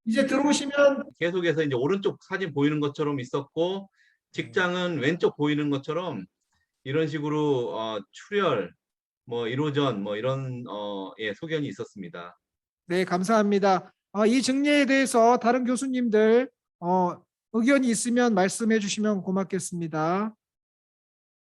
이제 들어오시면 계속해서 이제 오른쪽 사진 보이는 것처럼 있었고 직장은 왼쪽 보이는 것처럼 이런 식으로 출혈, 뭐 일호전, 뭐 이런 예, 소견이 있었습니다. 네, 감사합니다. 이 증례에 대해서 다른 교수님들 의견이 있으면 말씀해 주시면 고맙겠습니다.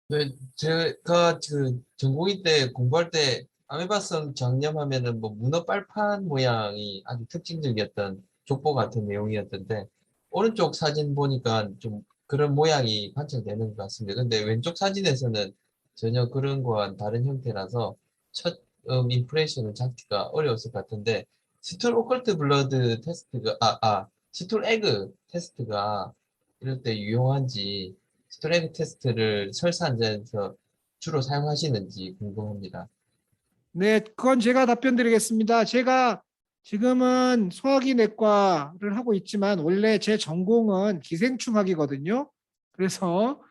네, 제가 그 전공의 때 공부할 때 아메바성 장염하면은 뭐 문어 빨판 모양이 아주 특징적이었던 족보 같은 내용이었던데 오른쪽 사진 보니까 좀 그런 모양이 관찰되는 것 같습니다. 근데 왼쪽 사진에서는 전혀 그런 거와는 다른 형태라서 첫 임프레션을 잡기가 어려웠을 것 같은데 스툴 오컬트 블러드 테스트가 스툴 에그 테스트가 이럴 때 유용한지 스트레그 테스트를 설사 환자에서 주로 사용하시는지 궁금합니다. 네, 그건 제가 답변 드리겠습니다. 제가 지금은 소화기 내과를 하고 있지만 원래 제 전공은 기생충학이거든요. 그래서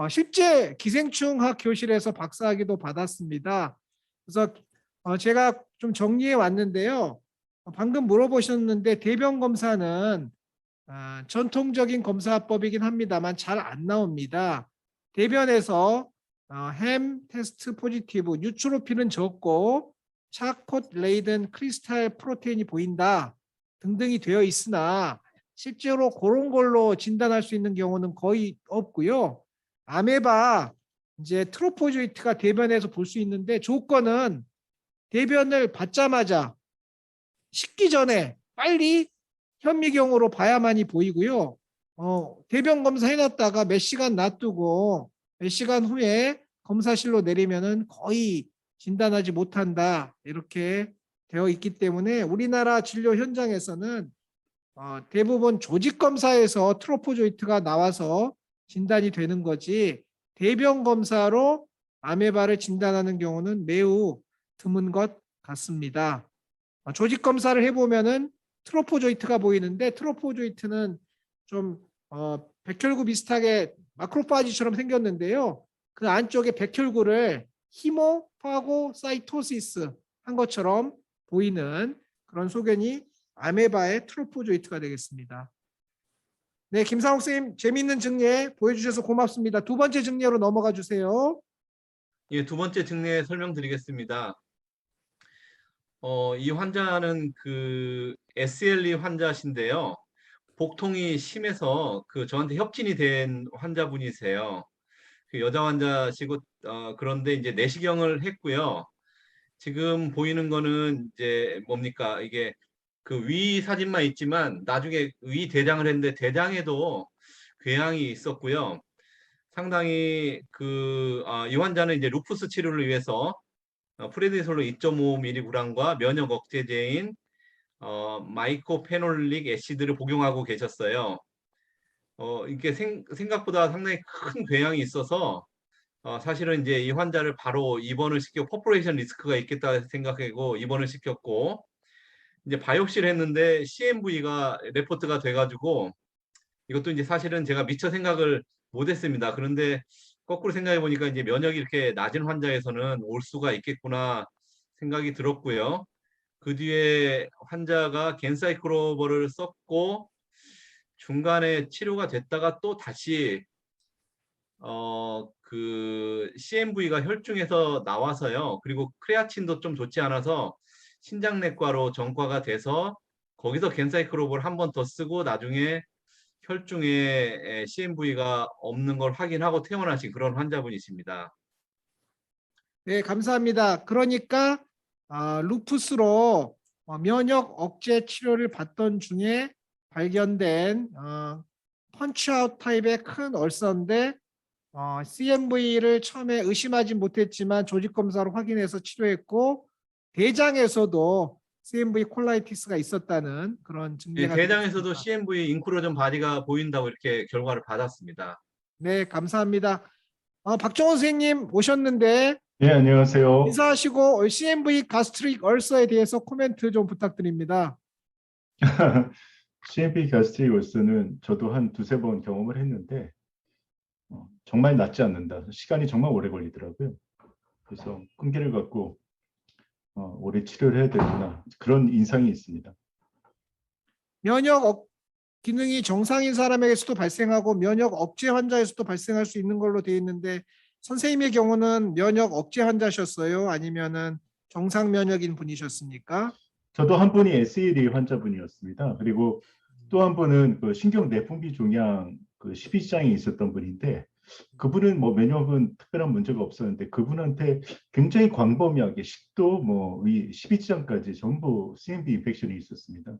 실제 기생충학 교실에서 박사학위도 받았습니다. 그래서 제가 좀 정리해 왔는데요. 방금 물어보셨는데 대변 검사는 전통적인 검사법이긴 합니다만 잘 안 나옵니다. 대변에서 햄 테스트 포지티브, 뉴트로필은 적고 차콧 레이든 크리스탈 프로테인이 보인다 등등이 되어 있으나 실제로 그런 걸로 진단할 수 있는 경우는 거의 없고요. 아메바 이제 트로포조이트가 대변에서 볼 수 있는데 조건은 대변을 받자마자 식기 전에 빨리 현미경으로 봐야만이 보이고요. 대변 검사 해놨다가 몇 시간 놔두고 몇 시간 후에 검사실로 내리면은 거의 진단하지 못한다 이렇게 되어 있기 때문에 우리나라 진료 현장에서는 대부분 조직 검사에서 트로포조이트가 나와서 진단이 되는 거지 대변 검사로 아메바를 진단하는 경우는 매우 드문 것 같습니다. 조직 검사를 해보면은 트로포조이트가 보이는데 트로포조이트는 좀 백혈구 비슷하게 마크로파지처럼 생겼는데요. 그 안쪽에 백혈구를 히모파고사이토시스 한 것처럼 보이는 그런 소견이 아메바의 트로포조이트가 되겠습니다. 네, 김상욱 선생님 재미있는 증례 보여주셔서 고맙습니다. 두 번째 증례로 넘어가 주세요. 예, 두 번째 증례 설명드리겠습니다. 이 환자는 그 SLE 환자신데요. 복통이 심해서 그 저한테 협진이 된 환자분이세요. 그 여자 환자시고 그런데 이제 내시경을 했고요. 지금 보이는 거는 이제 뭡니까? 이게 그 위 사진만 있지만 나중에 위 대장을 했는데 대장에도 궤양이 있었고요. 상당히 이 환자는 이제 루푸스 치료를 위해서 프레드니솔로 2.5mg과 면역 억제제인 마이코페놀릭 애시드를 복용하고 계셨어요. 이게 생각보다 상당히 큰 궤양이 있어서 사실은 이제 이 환자를 바로 입원을 시켜 퍼포레이션 리스크가 있겠다 생각하고 입원을 시켰고 이제 바이옵시를 했는데 CMV가 레포트가 돼가지고 이것도 이제 사실은 제가 미처 생각을 못했습니다. 그런데 거꾸로 생각해 보니까 이제 면역이 이렇게 낮은 환자에서는 올 수가 있겠구나 생각이 들었고요. 그 뒤에 환자가 겐사이클로버를 썼고 중간에 치료가 됐다가 또 다시 그 CMV가 혈중에서 나와서요. 그리고 크레아틴도 좀 좋지 않아서 신장내과로 전과가 돼서 거기서 겐사이클로버를 한 번 더 쓰고 나중에 혈중에 CMV가 없는 걸 확인하고 퇴원하신 그런 환자분이십니다. 네, 감사합니다. 그러니까 루푸스로 면역 억제 치료를 받던 중에 발견된 펀치아웃 타입의 큰 얼서인데 CMV를 처음에 의심하지 못했지만 조직 검사로 확인해서 치료했고 대장에서도 CMV 콜라이티스가 있었다는 그런 예, 증례가 대장에서도 되겠습니다. CMV 인크루전 바디가 보인다고 이렇게 결과를 받았습니다. 네, 감사합니다. 박정호 선생님 오셨는데 네, 안녕하세요. 인사하시고 CMV 가스트릭 얼서에 대해서 코멘트 좀 부탁드립니다. CMP 가스트릭 울서는 저도 한 두세 번 경험을 했는데 정말 낫지 않는다. 시간이 정말 오래 걸리더라고요. 그래서 끈기를 갖고 오래 치료를 해야 되구나. 그런 인상이 있습니다. 기능이 정상인 사람에게서도 발생하고 면역 억제 환자에서도 발생할 수 있는 걸로 되어 있는데 선생님의 경우는 면역 억제 환자셨어요? 아니면은 정상 면역인 분이셨습니까? 저도 한 분이 SLE 환자분이었습니다. 그리고 또 한 분은 그 신경 내분비 종양 그 12지장이 있었던 분인데 그분은 뭐 면역은 특별한 문제가 없었는데 그분한테 굉장히 광범위하게 식도 뭐 위 12지장까지 전부 CMV 인펙션이 있었습니다.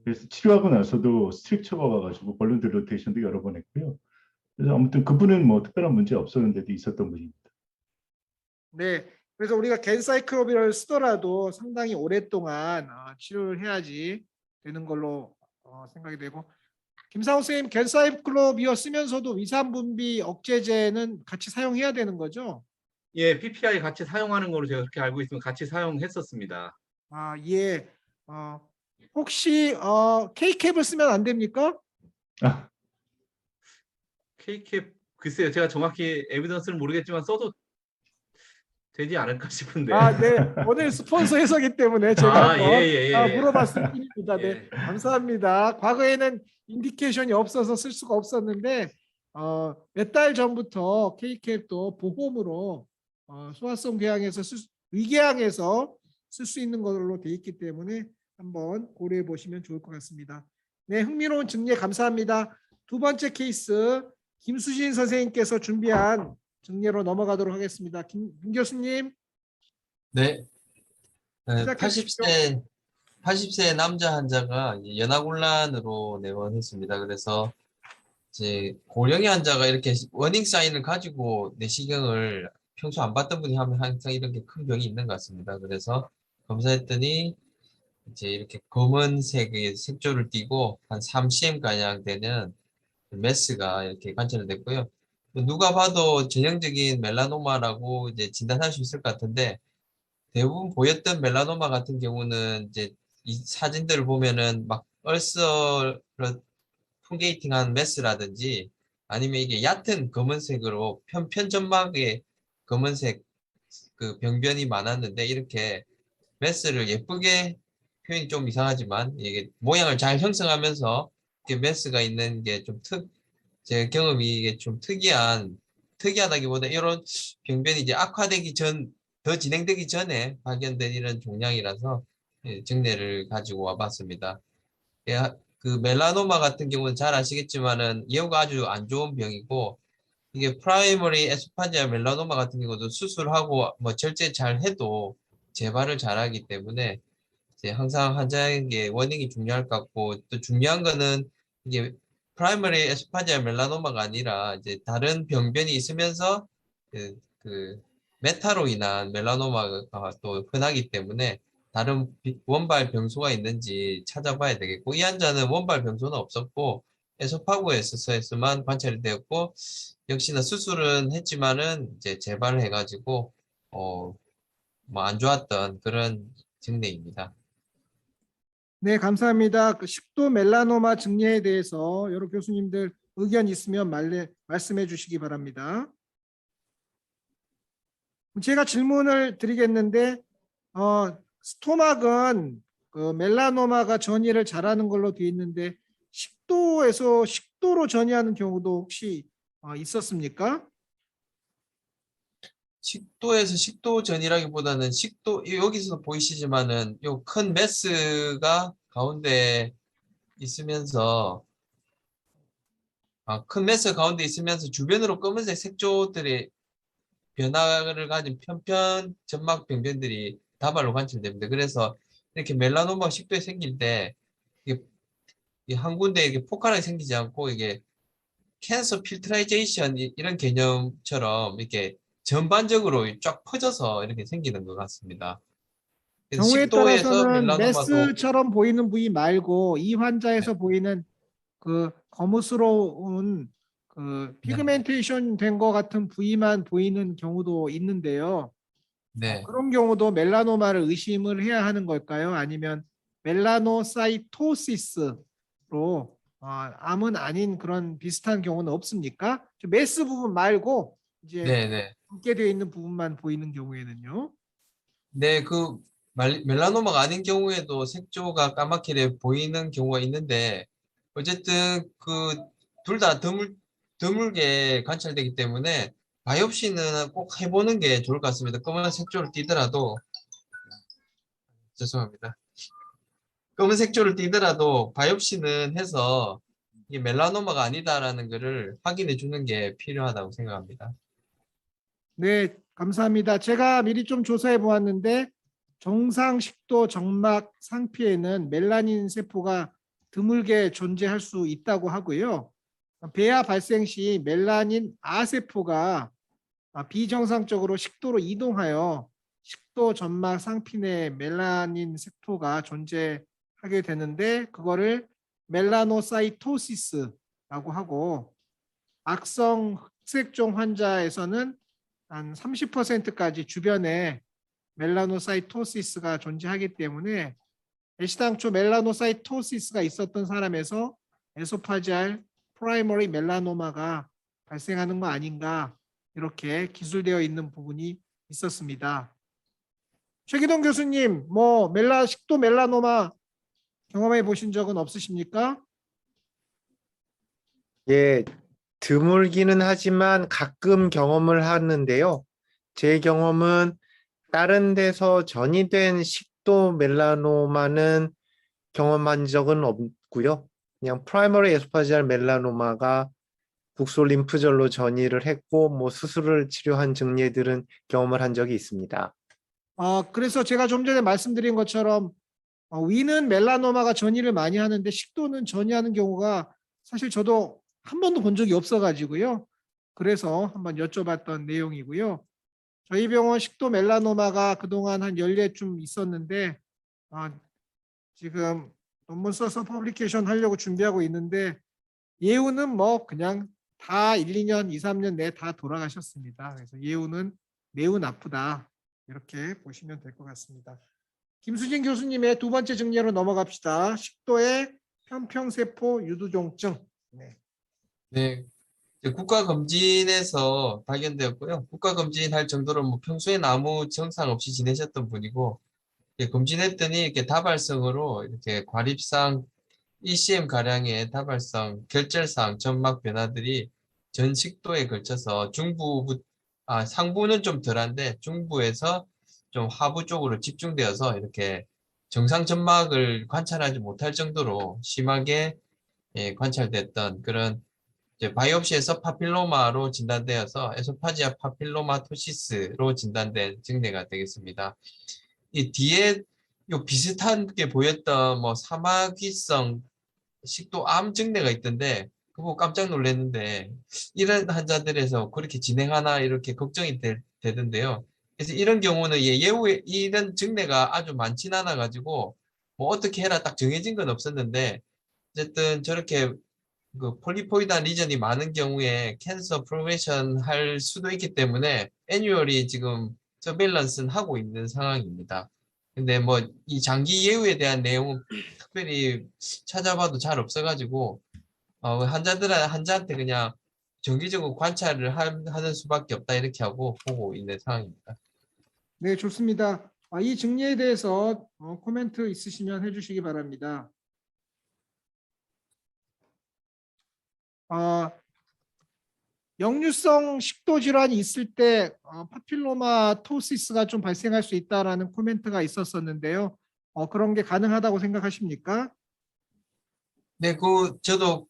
그래서 치료하고 나서도 스트릭처가 와가지고 벌룬 딜로테이션도 여러 번 했고요. 그래서 아무튼 그분은 뭐 특별한 문제 없었는데도 있었던 분입니다. 네. 그래서 우리가 겐사이클로비를 쓰더라도 상당히 오랫동안 치료를 해야지 되는 걸로 생각이 되고 김상우 선생님 겐사이클로비어 쓰면서도 위산분비 억제제는 같이 사용해야 되는 거죠? 예, PPI 같이 사용하는 걸로 제가 그렇게 알고 있으면 같이 사용했었습니다. 예. 혹시 K캡을 쓰면 안 됩니까? K캡 글쎄요, 제가 정확히 에비던스를 모르겠지만 써도 되지 않을까 싶은데. 네. 오늘 스폰서 해서기 때문에 제가 한번 물어봤을 뿐입니다. 네. 예. 감사합니다. 과거에는 인디케이션이 없어서 쓸 수가 없었는데 몇 달 전부터 K캡도 보험으로 소아성 궤양에서 위궤양에서 쓸 수 있는 걸로 돼 있기 때문에 한번 고려해 보시면 좋을 것 같습니다. 네, 흥미로운 증례 감사합니다. 두 번째 케이스 김수진 선생님께서 준비한 증례로 넘어가도록 하겠습니다. 김 교수님. 네. 시작해 주십시오. 80세 남자 환자가 연하곤란으로 내원했습니다. 그래서 이제 고령의 환자가 이렇게 워닝 사인을 가지고 내시경을 평소 안 봤던 분이 하면 항상 이렇게 큰 병이 있는 것 같습니다. 그래서 검사했더니 이제 이렇게 검은색의 색조를 띠고 한 3cm 가량 되는 메스가 이렇게 관찰됐고요. 누가 봐도 전형적인 멜라노마라고 이제 진단할 수 있을 것 같은데 대부분 보였던 멜라노마 같은 경우는 이제 이 사진들을 보면은 막 얼서러 풍게이팅한 메스라든지 아니면 이게 얕은 검은색으로 편점막에 검은색 그 병변이 많았는데 이렇게 메스를 예쁘게 표현이 좀 이상하지만 이게 모양을 잘 형성하면서 이렇게 메스가 있는 게 좀 제 경험이 이게 좀 특이하다기보다 이런 병변이 이제 악화되기 더 진행되기 전에 발견된 이런 종양이라서 증례를 가지고 와봤습니다. 그 멜라노마 같은 경우는 잘 아시겠지만은 예후가 아주 안 좋은 병이고 이게 프라이머리 에스파지아 멜라노마 같은 경우도 수술하고 뭐 절제 잘 해도 재발을 잘하기 때문에 이제 항상 환자에게 워닝이 중요할 것 같고 또 중요한 거는 이게 프라이머리 에스파지아 멜라노마가 아니라 이제 다른 병변이 있으면서 그 메타로 인한 멜라노마가 또 흔하기 때문에 다른 원발 병소가 있는지 찾아봐야 되겠고 이 환자는 원발 병소는 없었고 에소파구에서만 관찰이 되었고 역시나 수술은 했지만은 이제 재발을 해가지고 뭐 안 좋았던 그런 증례입니다. 네, 감사합니다. 그 식도 멜라노마 증례에 대해서 여러 교수님들 의견 있으면 말씀해 주시기 바랍니다. 제가 질문을 드리겠는데 스토막은 그 멜라노마가 전이를 잘하는 걸로 되어 있는데 식도로 전이하는 경우도 혹시 있었습니까? 식도에서 식도전이라기보다는 여기서도 보이시지만은 요 큰 메스가 가운데 있으면서 큰 메스 가운데 있으면서 주변으로 검은색 색조들의 변화를 가진 편편 점막 병변들이 다발로 관찰됩니다. 그래서 이렇게 멜라노마 식도에 생길 때 이게 한 군데 이렇게 포괄하게 생기지 않고 이게 캔서 필트라이제이션 이런 개념처럼 이렇게 전반적으로 쫙 퍼져서 이렇게 생기는 것 같습니다. 그래서 경우에 식도에서 따라서는 멜라노마도 메스처럼 보이는 부위 말고 이 환자에서 보이는 그 거무스러운 그 피그멘테이션 된 것 같은 부위만 보이는 경우도 있는데요. 네. 그런 경우도 멜라노마를 의심을 해야 하는 걸까요? 아니면 멜라노사이토시스로 암은 아닌 그런 비슷한 경우는 없습니까? 메스 부분 말고 이제 네, 네. 함께 되어 있는 부분만 보이는 경우에는요. 네, 멜라노마가 아닌 경우에도 색조가 까맣게 보이는 경우가 있는데 어쨌든 그 둘 다 드물게 관찰되기 때문에 바이옵시는 꼭 해보는 게 좋을 것 같습니다. 검은 색조를 띠더라도 죄송합니다. 검은 색조를 띠더라도 바이옵시는 해서 이게 멜라노마가 아니다라는 것을 확인해 주는 게 필요하다고 생각합니다. 네, 감사합니다. 제가 미리 좀 조사해 보았는데 정상 식도 정막 상피에는 멜라닌 세포가 드물게 존재할 수 있다고 하고요. 배아 발생 시 멜라닌 아세포가 비정상적으로 식도로 이동하여 식도 점막 상피 내 멜라닌 세포가 존재하게 되는데 그거를 멜라노사이토시스라고 하고 악성 흑색종 환자에서는 한 30%까지 주변에 멜라노사이토시스가 존재하기 때문에 애시당초 멜라노사이토시스가 있었던 사람에서 에소파지알 프라이머리 멜라노마가 발생하는 거 아닌가 이렇게 기술되어 있는 부분이 있었습니다. 최기동 교수님, 뭐 식도 멜라노마 경험해 보신 적은 없으십니까? 예, 드물기는 하지만 가끔 경험을 하는데요. 제 경험은 다른 데서 전이된 식도 멜라노마는 경험한 적은 없고요. 그냥 프라이머리 에소파지알 멜라노마가 국소림프절로 전이를 했고 뭐 수술을 치료한 증례들은 경험을 한 적이 있습니다. 그래서 제가 좀 전에 말씀드린 것처럼 위는 멜라노마가 전이를 많이 하는데 식도는 전이하는 경우가 사실 저도 한 번도 본 적이 없어가지고요. 그래서 한번 여쭤봤던 내용이고요. 저희 병원 식도 멜라노마가 그동안 한 10예쯤 있었는데 지금 논문 써서 퍼블리케이션 하려고 준비하고 있는데 예우는 뭐 그냥 다 1, 2년, 2, 3년 내에 다 돌아가셨습니다. 그래서 예우는 매우 나쁘다. 이렇게 보시면 될 것 같습니다. 김수진 교수님의 두 번째 증례로 넘어갑시다. 식도의 편평세포 유두종증. 네. 네, 이제 국가검진에서 발견되었고요. 국가검진할 정도로 뭐 평소에 아무 증상 없이 지내셨던 분이고 검진했더니 이렇게 다발성으로 이렇게 과립상 ECM 가량의 다발성 결절상 점막 변화들이 전 식도에 걸쳐서 상부는 좀 덜한데 중부에서 좀 하부 쪽으로 집중되어서 이렇게 정상 점막을 관찰하지 못할 정도로 심하게 관찰됐던 그런 이제 바이옵시에서 파필로마로 진단되어서 에소파지아 파필로마토시스로 진단된 증례가 되겠습니다. 이 뒤에 요 비슷한 게 보였던 뭐 사마귀성 식도암 증례가 있던데 그거 깜짝 놀랐는데 이런 환자들에서 그렇게 진행하나 이렇게 걱정이 되던데요. 그래서 이런 경우는 예후에 이런 증례가 아주 많진 않아 가지고 뭐 어떻게 해라 딱 정해진 건 없었는데 어쨌든 저렇게 그 폴리포이드한 리전이 많은 경우에 캔서 프로그레션 할 수도 있기 때문에 애뉴얼이 지금 서베일런스는 하고 있는 상황입니다. 근데 뭐 이 장기 예후에 대한 내용은 특별히 찾아봐도 잘 없어가지고 환자한테 그냥 정기적으로 관찰을 하는 수밖에 없다 이렇게 하고 보고 있는 상황입니다. 네, 좋습니다. 이 증례에 대해서 코멘트 있으시면 해주시기 바랍니다. 역류성 식도 질환이 있을 때 파필로마토시스가 좀 발생할 수 있다라는 코멘트가 있었었는데요. 그런 게 가능하다고 생각하십니까? 네, 저도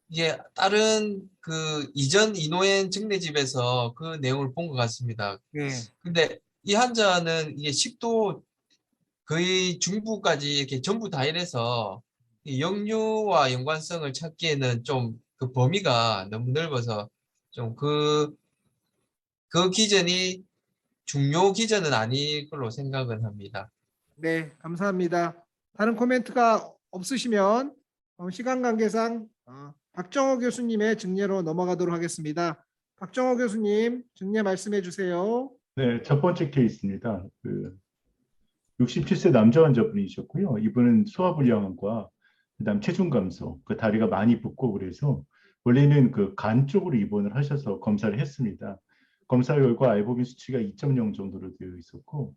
이게 다른 그 이전 이노엔 증례집에서 그 내용을 본 것 같습니다. 네. 근데 이 환자는 이게 식도 거의 중부까지 이렇게 전부 다 이래서 이 역류와 연관성을 찾기에는 좀 그 범위가 너무 넓어서 좀 그 기전이 중요 기전은 아닐 걸로 생각은 합니다. 네, 감사합니다. 다른 코멘트가 없으시면 시간 관계상 박정호 교수님의 증례로 넘어가도록 하겠습니다. 박정호 교수님, 증례 말씀해 주세요. 네, 첫 번째 케이스입니다. 67세 남자 환자분이셨고요. 이분은 소화불량과 그다음 체중 감소, 그 다리가 많이 붓고 그래서 원래는 그 간 쪽으로 입원을 하셔서 검사를 했습니다. 검사 결과 알부민 수치가 2.0 정도로 되어 있었고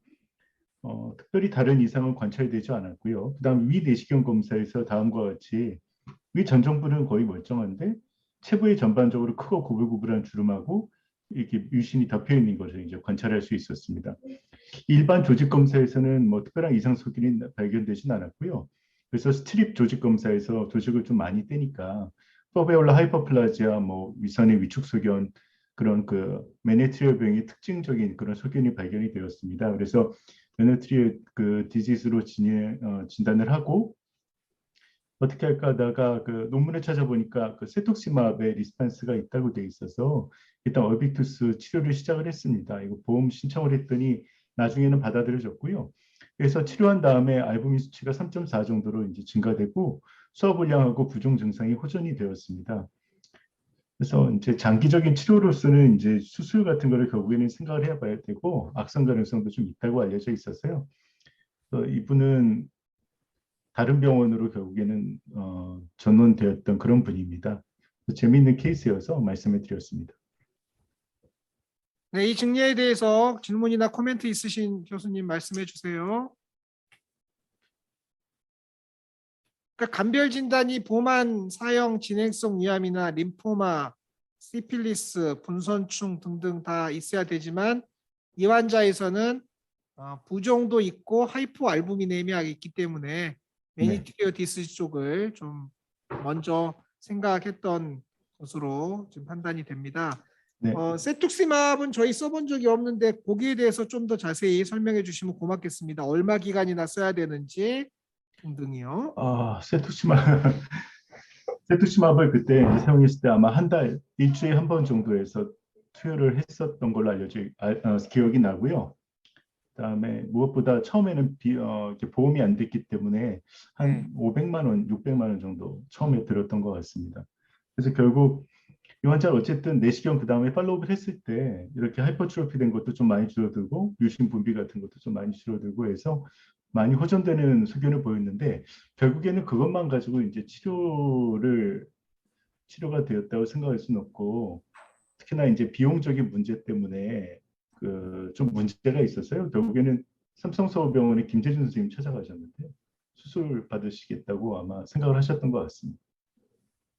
특별히 다른 이상은 관찰되지 않았고요. 그다음 위 내시경 검사에서 다음과 같이 위 전정부는 거의 멀쩡한데 체부에 전반적으로 크고 구불구불한 주름하고 이렇게 유심히 덮여 있는 것을 이제 관찰할 수 있었습니다. 일반 조직 검사에서는 뭐 특별한 이상 소견이 발견되진 않았고요. 그래서 스트립 조직 검사에서 조직을 좀 많이 떼니까 포베올라 하이퍼플라지아, 뭐 위선의 위축 소견, 그런 그 메네트리얼병의 특징적인 그런 소견이 발견이 되었습니다. 그래서 메네트리얼 그 디지즈로 진단을 하고 어떻게 할까 하다가 그 논문을 찾아보니까 그 세톡시마브의 리스판스가 있다고 돼 있어서 일단 얼빅투스 치료를 시작을 했습니다. 이거 보험 신청을 했더니 나중에는 받아들여졌고요. 그래서 치료한 다음에 알부민 수치가 3.4 정도로 이제 증가되고 수화불량하고 부종 증상이 호전이 되었습니다. 그래서 이제 장기적인 치료로서는 이제 수술 같은 거를 결국에는 생각을 해봐야 되고 악성 가능성도 좀 있다고 알려져 있어서요. 이분은 다른 병원으로 결국에는 전원되었던 그런 분입니다. 재미있는 케이스여서 말씀을 드렸습니다. 네, 이 증례에 대해서 질문이나 코멘트 있으신 교수님 말씀해 주세요. 그러니까 간별 진단이 보만 사형 진행성 위암이나 림포마, 시필리스, 분선충 등등 다 있어야 되지만 이 환자에서는 부종도 있고 하이포알부미네미아가 있기 때문에 매니티리어 디스 쪽을 좀 먼저 생각했던 것으로 지금 판단이 됩니다. 네. 세툭시맙은 저희 써본 적이 없는데 거기에 대해서 좀 더 자세히 설명해 주시면 고맙겠습니다. 얼마 기간이나 써야 되는지 등등이요. 세투시마브를 그때 이제 사용했을 때 아마 한 달, 일주일에 한 번 정도에서 투여를 했었던 걸로 기억이 나고요. 그다음에 무엇보다 처음에는 이렇게 보험이 안 됐기 때문에 한 500만 원, 600만 원 정도 처음에 들었던 것 같습니다. 그래서 결국 이 환자를 어쨌든 내시경 그다음에 팔로우업을 했을 때 이렇게 하이퍼트로피 된 것도 좀 많이 줄어들고 유심 분비 같은 것도 좀 많이 줄어들고 해서 많이 호전되는 소견을 보였는데 결국에는 그것만 가지고 이제 치료가 되었다고 생각할 수는 없고 특히나 이제 비용적인 문제 때문에 그 좀 문제가 있었어요. 결국에는 삼성서울병원의 김재준 선생님 찾아가셨는데 수술 받으시겠다고 아마 생각을 하셨던 것 같습니다.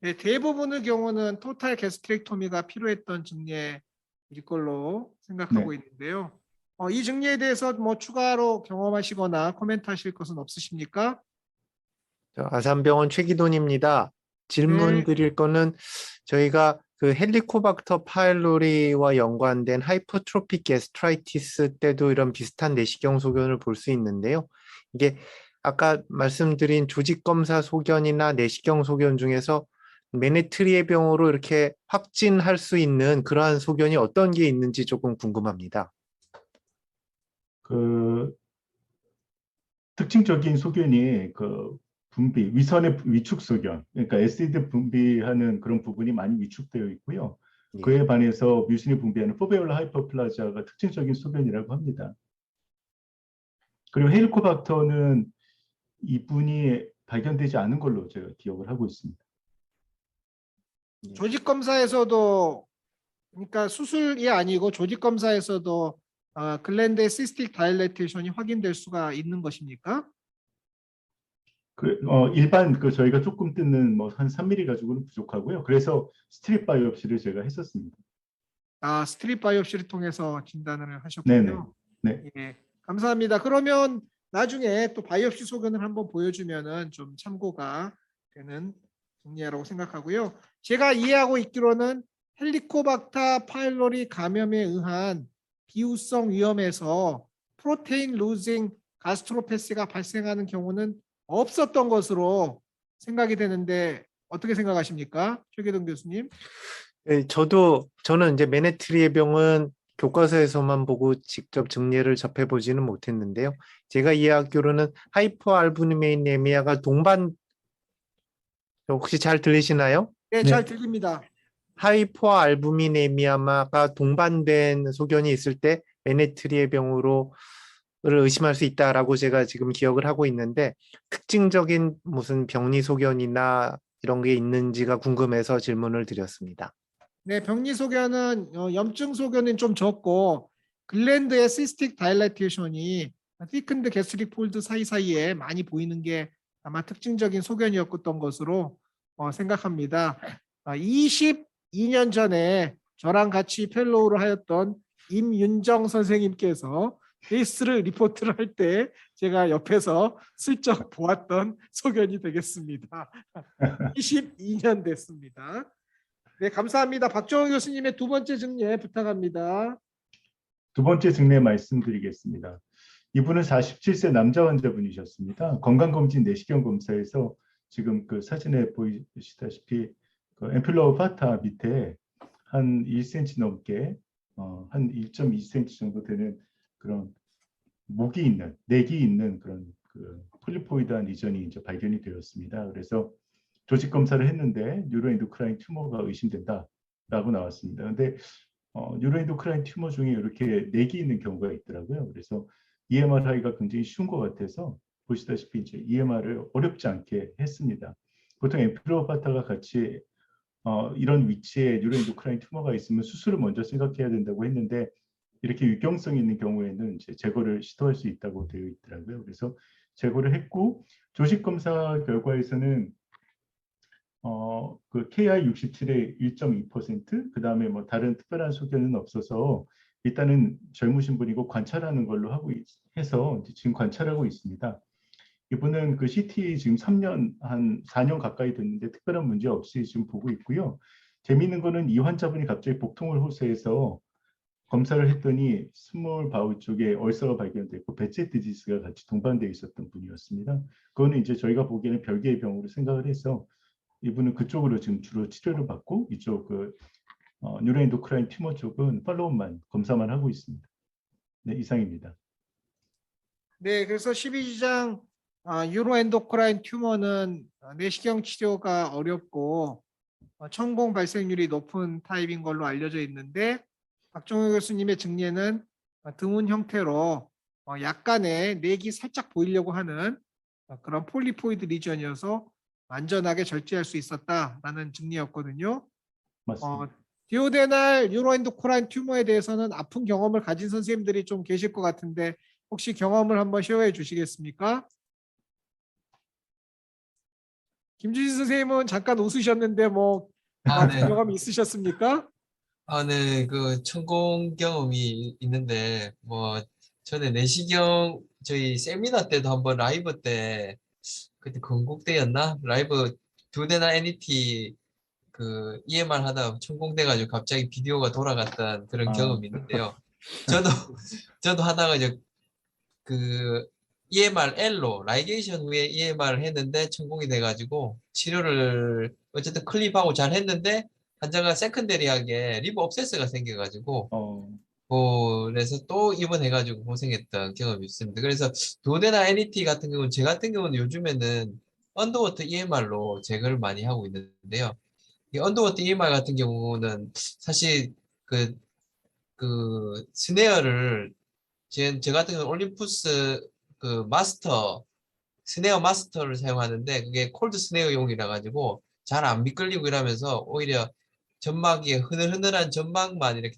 네, 대부분의 경우는 토탈 게스트렉토미가 필요했던 증례일 걸로 생각하고 네. 있는데요. 이 증례에 대해서 뭐 추가로 경험하시거나 코멘트하실 것은 없으십니까? 아산병원 최기돈입니다. 질문 네. 드릴 거는 저희가 그 헬리코박터 파일로리와 연관된 하이퍼트로픽 게스트라이티스 때도 이런 비슷한 내시경 소견을 볼 수 있는데요. 이게 아까 말씀드린 조직검사 소견이나 내시경 소견 중에서 메네트리의 병으로 이렇게 확진할 수 있는 그러한 소견이 어떤 게 있는지 조금 궁금합니다. 그 특징적인 소견이 그 분비, 위선의 위축 소견, 그러니까 에시드 분비하는 그런 부분이 많이 위축되어 있고요. 예. 그에 반해서 뮤신이 분비하는 포베올라 하이퍼플라지아가 특징적인 소견이라고 합니다. 그리고 헬리코박터는 이분이 발견되지 않은 걸로 제가 기억을 하고 있습니다. 조직 검사에서도 그러니까 수술이 아니고 조직 검사에서도 글랜드 시스틱 다일레이션이 확인될 수가 있는 것입니까? 일반 저희가 조금 뜯는 뭐 한 3mm 가지고는 부족하고요. 그래서 스트립 바이옵시를 제가 했었습니다. 스트립 바이옵시를 통해서 진단을 하셨군요. 네. 예, 감사합니다. 그러면 나중에 또 바이옵시 소견을 한번 보여주면은 좀 참고가 되는 증례라고 생각하고요. 제가 이해하고 있기로는 헬리코박터 파일로리 감염에 의한 비우성 위험에서 프로테인 루징 가스트로패시가 발생하는 경우는 없었던 것으로 생각이 되는데 어떻게 생각하십니까? 최기동 교수님. 예, 저는 이제 메네트리의 병은 교과서에서만 보고 직접 증례를 접해보지는 못했는데요. 제가 이해하기로는 하이퍼알부미네미아가 혹시 잘 들리시나요? 네, 잘 들립니다. 하이퍼알부미네미아가 동반된 소견이 있을 때 메네트리의 병으로 의심할 수 있다라고 제가 지금 기억을 하고 있는데 특징적인 무슨 병리 소견이나 이런 게 있는지가 궁금해서 질문을 드렸습니다. 네, 병리 소견은 염증 소견은 좀 적고 글랜드의 시스틱 다일레이션이 티큰드 게스트릭 폴드 사이사이에 많이 보이는 게 아마 특징적인 소견이었던 것으로 생각합니다. 22년 전에 저랑 같이 펠로우를 하였던 임윤정 선생님께서 케이스를 리포트를 할 때 제가 옆에서 슬쩍 보았던 소견이 되겠습니다. 22년 됐습니다. 네, 감사합니다. 박정호 교수님의 두 번째 증례 부탁합니다. 두 번째 증례 말씀드리겠습니다. 이분은 47세 남자 환자분이셨습니다. 건강검진 내시경 검사에서 지금 그 사진에 보이시다시피 그 앰플러 파타 밑에 한 1cm 넘게 한 1.2cm 정도 되는 그런 내기 있는 그런 그 폴리포이드한 리전이 이제 발견이 되었습니다. 그래서 조직 검사를 했는데 뉴로엔도크라인 튜머가 의심된다라고 나왔습니다. 근데 뉴로엔도크라인 튜머 중에 이렇게 내기 있는 경우가 있더라고요. 그래서 EMR하기가 굉장히 쉬운 것 같아서 보시다시피 이제 EMR을 어렵지 않게 했습니다. 보통 앰플로파타가 같이 이런 위치에 뉴로엔도크라인 튜머가 있으면 수술을 먼저 생각해야 된다고 했는데 이렇게 유경성 있는 경우에는 이제 제거를 시도할 수 있다고 되어 있더라고요. 그래서 제거를 했고 조직 검사 결과에서는 그 KI67의 1.2%, 그 다음에 뭐 다른 특별한 소견은 없어서 일단은 젊으신 분이고 관찰하는 걸로 해서 지금 관찰하고 있습니다. 이분은 그 CT 지금 3년, 한 4년 가까이 됐는데 특별한 문제 없이 지금 보고 있고요. 재미있는 거는 이 환자분이 갑자기 복통을 호소해서 검사를 했더니 스몰 바울 쪽에 얼서가 발견됐고 배체 디지스가 같이 동반되어 있었던 분이었습니다. 그거는 이제 저희가 보기에는 별개의 병으로 생각을 해서 이분은 그쪽으로 지금 주로 치료를 받고 이쪽 그 뉴로엔도크라인 튜머 쪽은 팔로우만 검사만 하고 있습니다. 네, 이상입니다. 네, 그래서 12지장 유로엔도크라인 튜머는 내시경 치료가 어렵고 천공 발생률이 높은 타입인 걸로 알려져 있는데 박정호 교수님의 증례는 드문 형태로 약간의 내기 살짝 보이려고 하는 그런 폴리포이드 리전이어서 안전하게 절제할 수 있었다라는 증례였거든요. 맞습니다. 디오데날 유로엔도크라인 튜머에 대해서는 아픈 경험을 가진 선생님들이 좀 계실 것 같은데 혹시 경험을 한번 쉐어해 주시겠습니까? 김주진 선생님은 잠깐 웃으셨는데 뭐 네. 경험이 있으셨습니까? 네, 그 천공 경험이 있는데 뭐 전에 내시경 저희 세미나 때도 한번 라이브 때 그때 건국대였나? 라이브 두대나 NET 그 EMR 하다 천공돼가지고 갑자기 비디오가 돌아갔던 그런 경험이 있는데요. 저도 하다가 이제 그 EMR L로 라이게이션 후에 EMR을 했는데 천공이 돼가지고 치료를 어쨌든 클립하고 잘 했는데 환자가 세컨데리하게 리버 옵세스가 생겨가지고 그래서 또 입원해가지고 고생했던 경험이 있습니다. 그래서 도데나 NET 같은 경우는 제 같은 경우는 요즘에는 언더워터 EMR로 제거를 많이 하고 있는데요. 이 언더워터 EMR 같은 경우는 사실 그 스네어를 제 같은 경우는 올림푸스 그 스네어 마스터를 사용하는데 그게 콜드 스네어용이라 가지고 잘 안 미끌리고 이러면서 오히려 점막이 흐늘흐늘한 점막만 이렇게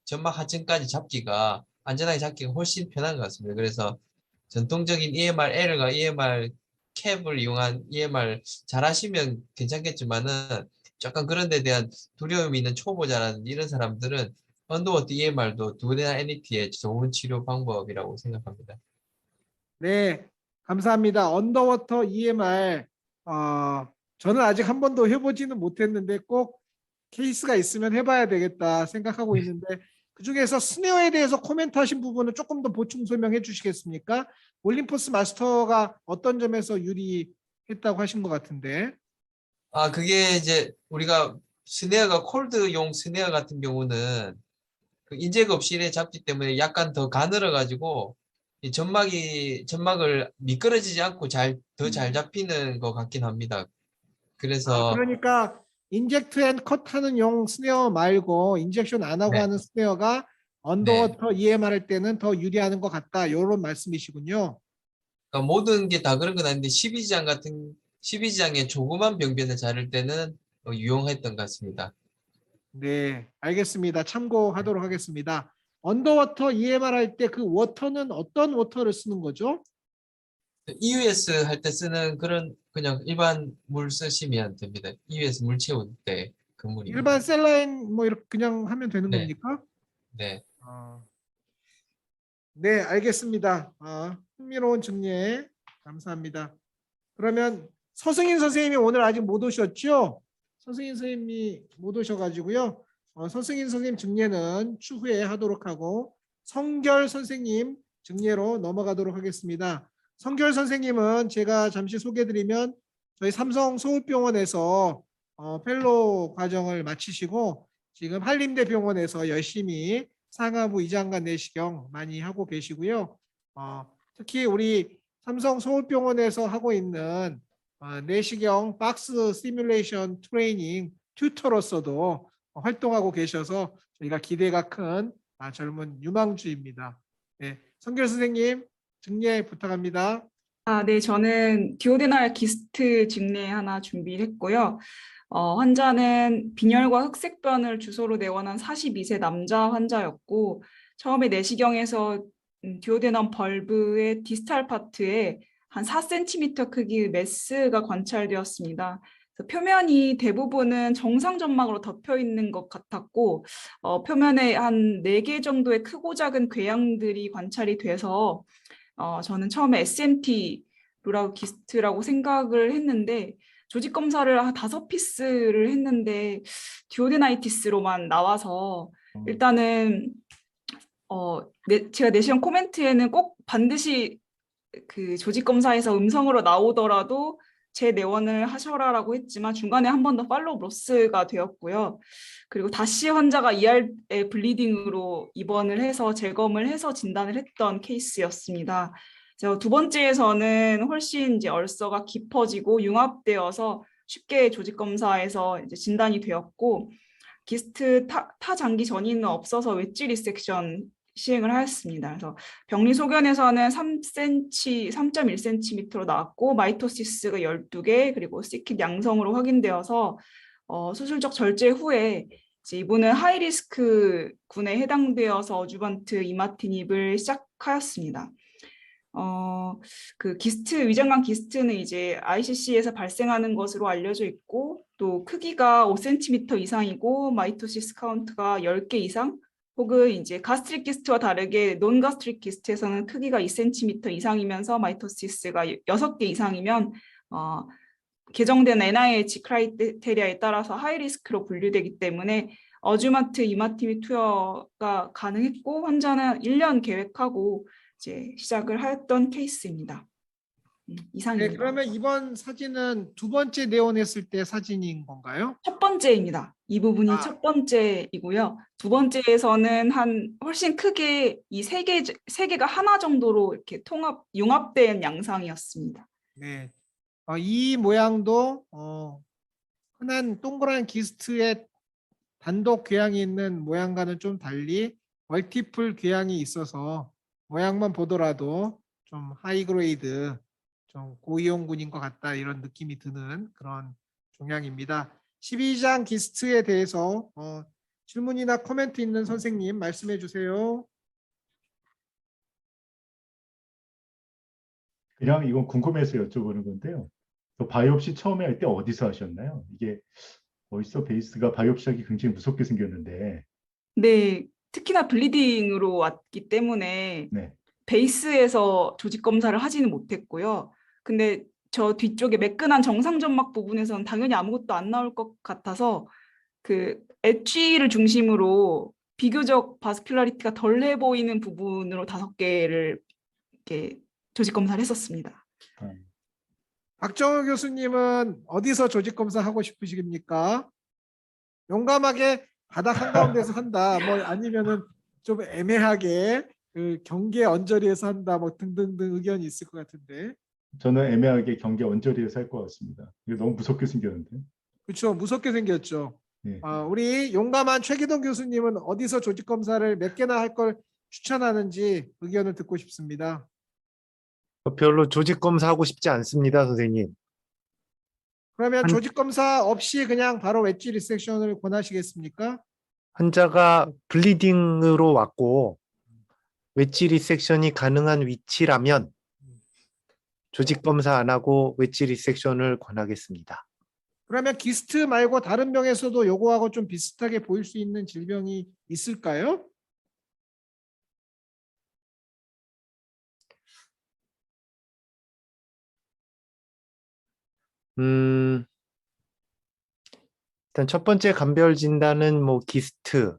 점막 하층까지 잡기가 안전하게 잡기가 훨씬 편한 것 같습니다. 그래서 전통적인 EMR L과 EMR 캡을 이용한 EMR 잘 하시면 괜찮겠지만은 약간 그런 데 대한 두려움이 있는 초보자라든지 이런 사람들은 언더워터 EMR도 두뇌나 NET의 좋은 치료 방법이라고 생각합니다. 네, 감사합니다. 언더워터 EMR 저는 아직 한 번도 해보지는 못했는데 꼭 케이스가 있으면 해봐야 되겠다 생각하고 있는데 그중에서 스네어에 대해서 코멘트 하신 부분은 조금 더 보충 설명해 주시겠습니까? 올림포스 마스터가 어떤 점에서 유리했다고 하신 것 같은데. 그게 이제 우리가 스네어가 콜드용 스네어 같은 경우는 그 인제급실에 잡기 때문에 약간 더 가늘어 가지고 이 점막을 미끄러지지 않고 더 잘 잡히는 것 같긴 합니다. 그래서 그러니까 인젝트 앤 컷하는 용 스네어 말고 인젝션 안 하고 네. 하는 스네어가 언더워터 EMR 할 때는 더 유리하는 것 같다. 이런 말씀이시군요. 그러니까 모든 게 다 그런 건 아닌데 12지장의 조그만 병변을 자를 때는 유용했던 것 같습니다. 네, 알겠습니다. 참고하도록 하겠습니다. 언더워터 EMR 할 때 그 워터는 어떤 워터를 쓰는 거죠? EUS 할 때 쓰는 그런 그냥 일반 물 쓰시면 됩니다. EUS 물 채울 때 그 물입니다. 일반 셀라인 뭐 이렇게 그냥 하면 되는 네. 겁니까? 네. 네, 알겠습니다. 흥미로운 증례 감사합니다. 그러면 서승인 선생님이 오늘 아직 못 오셨죠? 서승인 선생님이 못 오셔가지고요. 서승인 선생님 증례는 추후에 하도록 하고 성결 선생님 증례로 넘어가도록 하겠습니다. 성결 선생님은 제가 잠시 소개드리면 저희 삼성 서울병원에서 펠로우 과정을 마치시고 지금 한림대 병원에서 열심히 상하부 이장관 내시경 많이 하고 계시고요. 특히 우리 삼성 서울병원에서 하고 있는 내시경 박스 시뮬레이션 트레이닝 튜터로서도 활동하고 계셔서 저희가 기대가 큰 젊은 유망주입니다. 네, 성결 선생님 증례 부탁합니다. 네, 저는 디오데날 기스트 증례 하나 준비를 했고요. 환자는 빈혈과 흑색변을 주소로 내원한 42세 남자 환자였고 처음에 내시경에서 디오데남 벌브의 디스탈 파트에 한 4cm 크기의 메스가 관찰되었습니다. 그래서 표면이 대부분은 정상 점막으로 덮여 있는 것 같았고 표면에 한 4개 정도의 크고 작은 궤양들이 관찰이 돼서 저는 처음에 SMT 루라우 기스트라고 생각을 했는데 조직 검사를 한 5피스를 했는데 디오데나이티스로만 나와서 일단은 제가 내시경 코멘트에는 꼭 반드시 그 조직 검사에서 음성으로 나오더라도 재내원을 하셔라라고 했지만 중간에 한 번 더 팔로우 로스가 되었고요. 그리고 다시 환자가 ER의 블리딩으로 입원을 해서 재검을 해서 진단을 했던 케이스였습니다. 그래서 두 번째에서는 훨씬 이제 얼서가 깊어지고 융합되어서 쉽게 조직 검사에서 이제 진단이 되었고 기스트 타장기 전이는 없어서 웨지 리섹션 시행을 하였습니다. 그래서 병리 소견에서는 3.1cm로 나왔고 마이토시스가 12개 그리고 시킷 양성으로 확인되어서 수술적 절제 후에 이분은 하이리스크 군에 해당되어서 어주반트 이마티닙을 시작하였습니다. 그 기스트 위장관 기스트는 이제 ICC에서 발생하는 것으로 알려져 있고 또 크기가 5cm 이상이고 마이토시스 카운트가 10개 이상 혹은 이제 가스트릭 기스트와 다르게 논 가스트릭 기스트에서는 크기가 2cm 이상이면서 마이토시스가 6개 이상이면 개정된 NIH 크라이테리아에 따라서 하이리스크로 분류되기 때문에 어주마트 이마티닙 투여가 가능했고 환자는 1년 계획하고 이제 시작을 하였던 케이스입니다. 이상입니다. 네, 그러면 이번 사진은 두 번째 내원했을 때 사진인 건가요? 첫 번째입니다. 이 부분이 첫 번째이고요. 두 번째에서는 한 훨씬 크게 이 세 개가 하나 정도로 이렇게 융합된 양상이었습니다. 네, 이 모양도 흔한 동그란 기스트에 단독 궤양이 있는 모양과는 좀 달리 멀티플 궤양이 있어서 모양만 보더라도 좀 하이그레이드, 좀 고이용군인 것 같다 이런 느낌이 드는 그런 종양입니다. 12장 기스트에 대해서 질문이나 코멘트 있는 선생님 말씀해 주세요. 그냥 이건 궁금해서 여쭤보는 건데요. 그 바이옵시 처음에 할 때 어디서 하셨나요? 이게 어디서 베이스가 바이옵시하기 굉장히 무섭게 생겼는데. 네, 특히나 블리딩으로 왔기 때문에 네. 베이스에서 조직 검사를 하지는 못했고요. 근데 저 뒤쪽에 매끈한 정상점막 부분에서는 당연히 아무것도 안 나올 것 같아서 그 엣지를 중심으로 비교적 바스큘라리티가 덜해 보이는 부분으로 5개를 이렇게 조직 검사를 했었습니다. 박정우 교수님은 어디서 조직 검사 하고 싶으십니까? 용감하게 바닥 한가운데서 한다, 뭐 아니면은 좀 애매하게 그 경계 언저리에서 한다, 뭐 등등등 의견이 있을 것 같은데. 저는 애매하게 경계 언저리에서 할 것 같습니다. 이게 너무 무섭게 생겼는데. 그렇죠, 무섭게 생겼죠. 네. 우리 용감한 최기동 교수님은 어디서 조직 검사를 몇 개나 할 걸 추천하는지 의견을 듣고 싶습니다. 별로 조직 검사하고 싶지 않습니다, 선생님. 그러면 조직 검사 없이 그냥 바로 웨지 리섹션을 권하시겠습니까? 환자가 블리딩으로 왔고 웨지 리섹션이 가능한 위치라면 조직 검사 안 하고 웨지 리섹션을 권하겠습니다. 그러면 기스트 말고 다른 병에서도 요거하고 좀 비슷하게 보일 수 있는 질병이 있을까요? 일단 첫 번째 감별 진단은 뭐 기스트,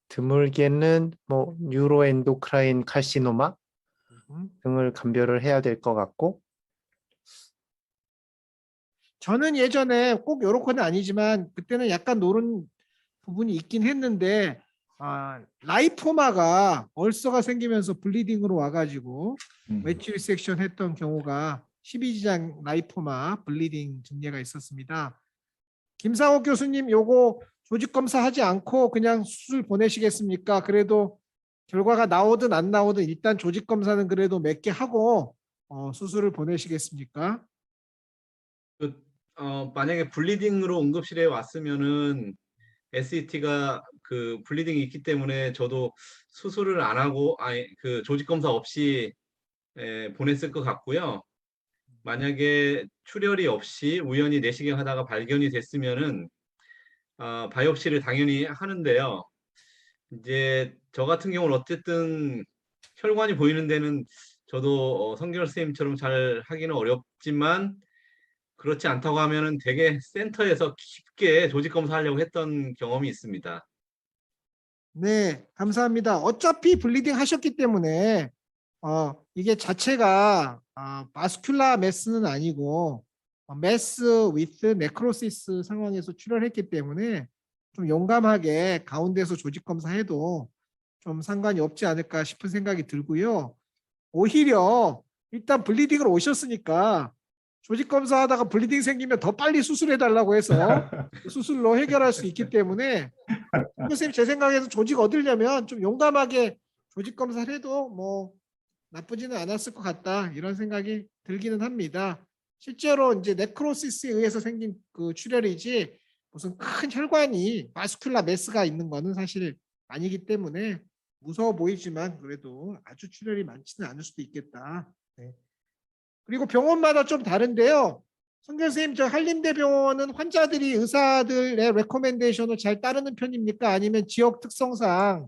드물게는 뭐 뉴로엔도크라인 칼시노마 등을 감별을 해야 될 것 같고, 저는 예전에 꼭 요렇게는 아니지만 그때는 약간 노른 부분이 있긴 했는데 라이포마가 얼서가 생기면서 블리딩으로 와가지고 웨지 리섹션 했던 경우가 12지장 라이포마 블리딩 증례가 있었습니다. 김상옥 교수님 요거 조직 검사하지 않고 그냥 수술 보내시겠습니까? 그래도 결과가 나오든 안 나오든 일단 조직 검사는 그래도 몇 개 하고 수술을 보내시겠습니까? 만약에 블리딩으로 응급실에 왔으면은 SET가 그 블리딩이 있기 때문에 저도 수술을 안 하고 그 조직 검사 없이 보냈을 것 같고요. 만약에 출혈이 없이 우연히 내시경 하다가 발견이 됐으면은 바이옵시를 당연히 하는데요. 이제 저 같은 경우는 어쨌든 혈관이 보이는 데는 저도 성결 선생님처럼 잘 하기는 어렵지만 그렇지 않다고 하면은 되게 센터에서 깊게 조직 검사하려고 했던 경험이 있습니다. 네, 감사합니다. 어차피 블리딩 하셨기 때문에 이게 자체가 바스큘라 메스는 아니고 메스 위트 네크로시스 상황에서 출혈했기 때문에 좀 용감하게 가운데서 조직 검사해도 좀 상관이 없지 않을까 싶은 생각이 들고요. 오히려 일단 블리딩을 오셨으니까 조직 검사하다가 블리딩 생기면 더 빨리 수술해 달라고 해서 수술로 해결할 수 있기 때문에 선생님 제 생각에서 조직 얻으려면 좀 용감하게 조직 검사를 해도 뭐 나쁘지는 않았을 것 같다 이런 생각이 들기는 합니다. 실제로 이제 네크로시스에 의해서 생긴 그 출혈이지 무슨 큰 혈관이 바스큘라 메스가 있는 거는 사실 아니기 때문에 무서워 보이지만 그래도 아주 출혈이 많지는 않을 수도 있겠다. 네. 그리고 병원마다 좀 다른데요. 성경 선생님, 저 한림대병원은 환자들이 의사들의 레코멘데이션을 잘 따르는 편입니까? 아니면 지역 특성상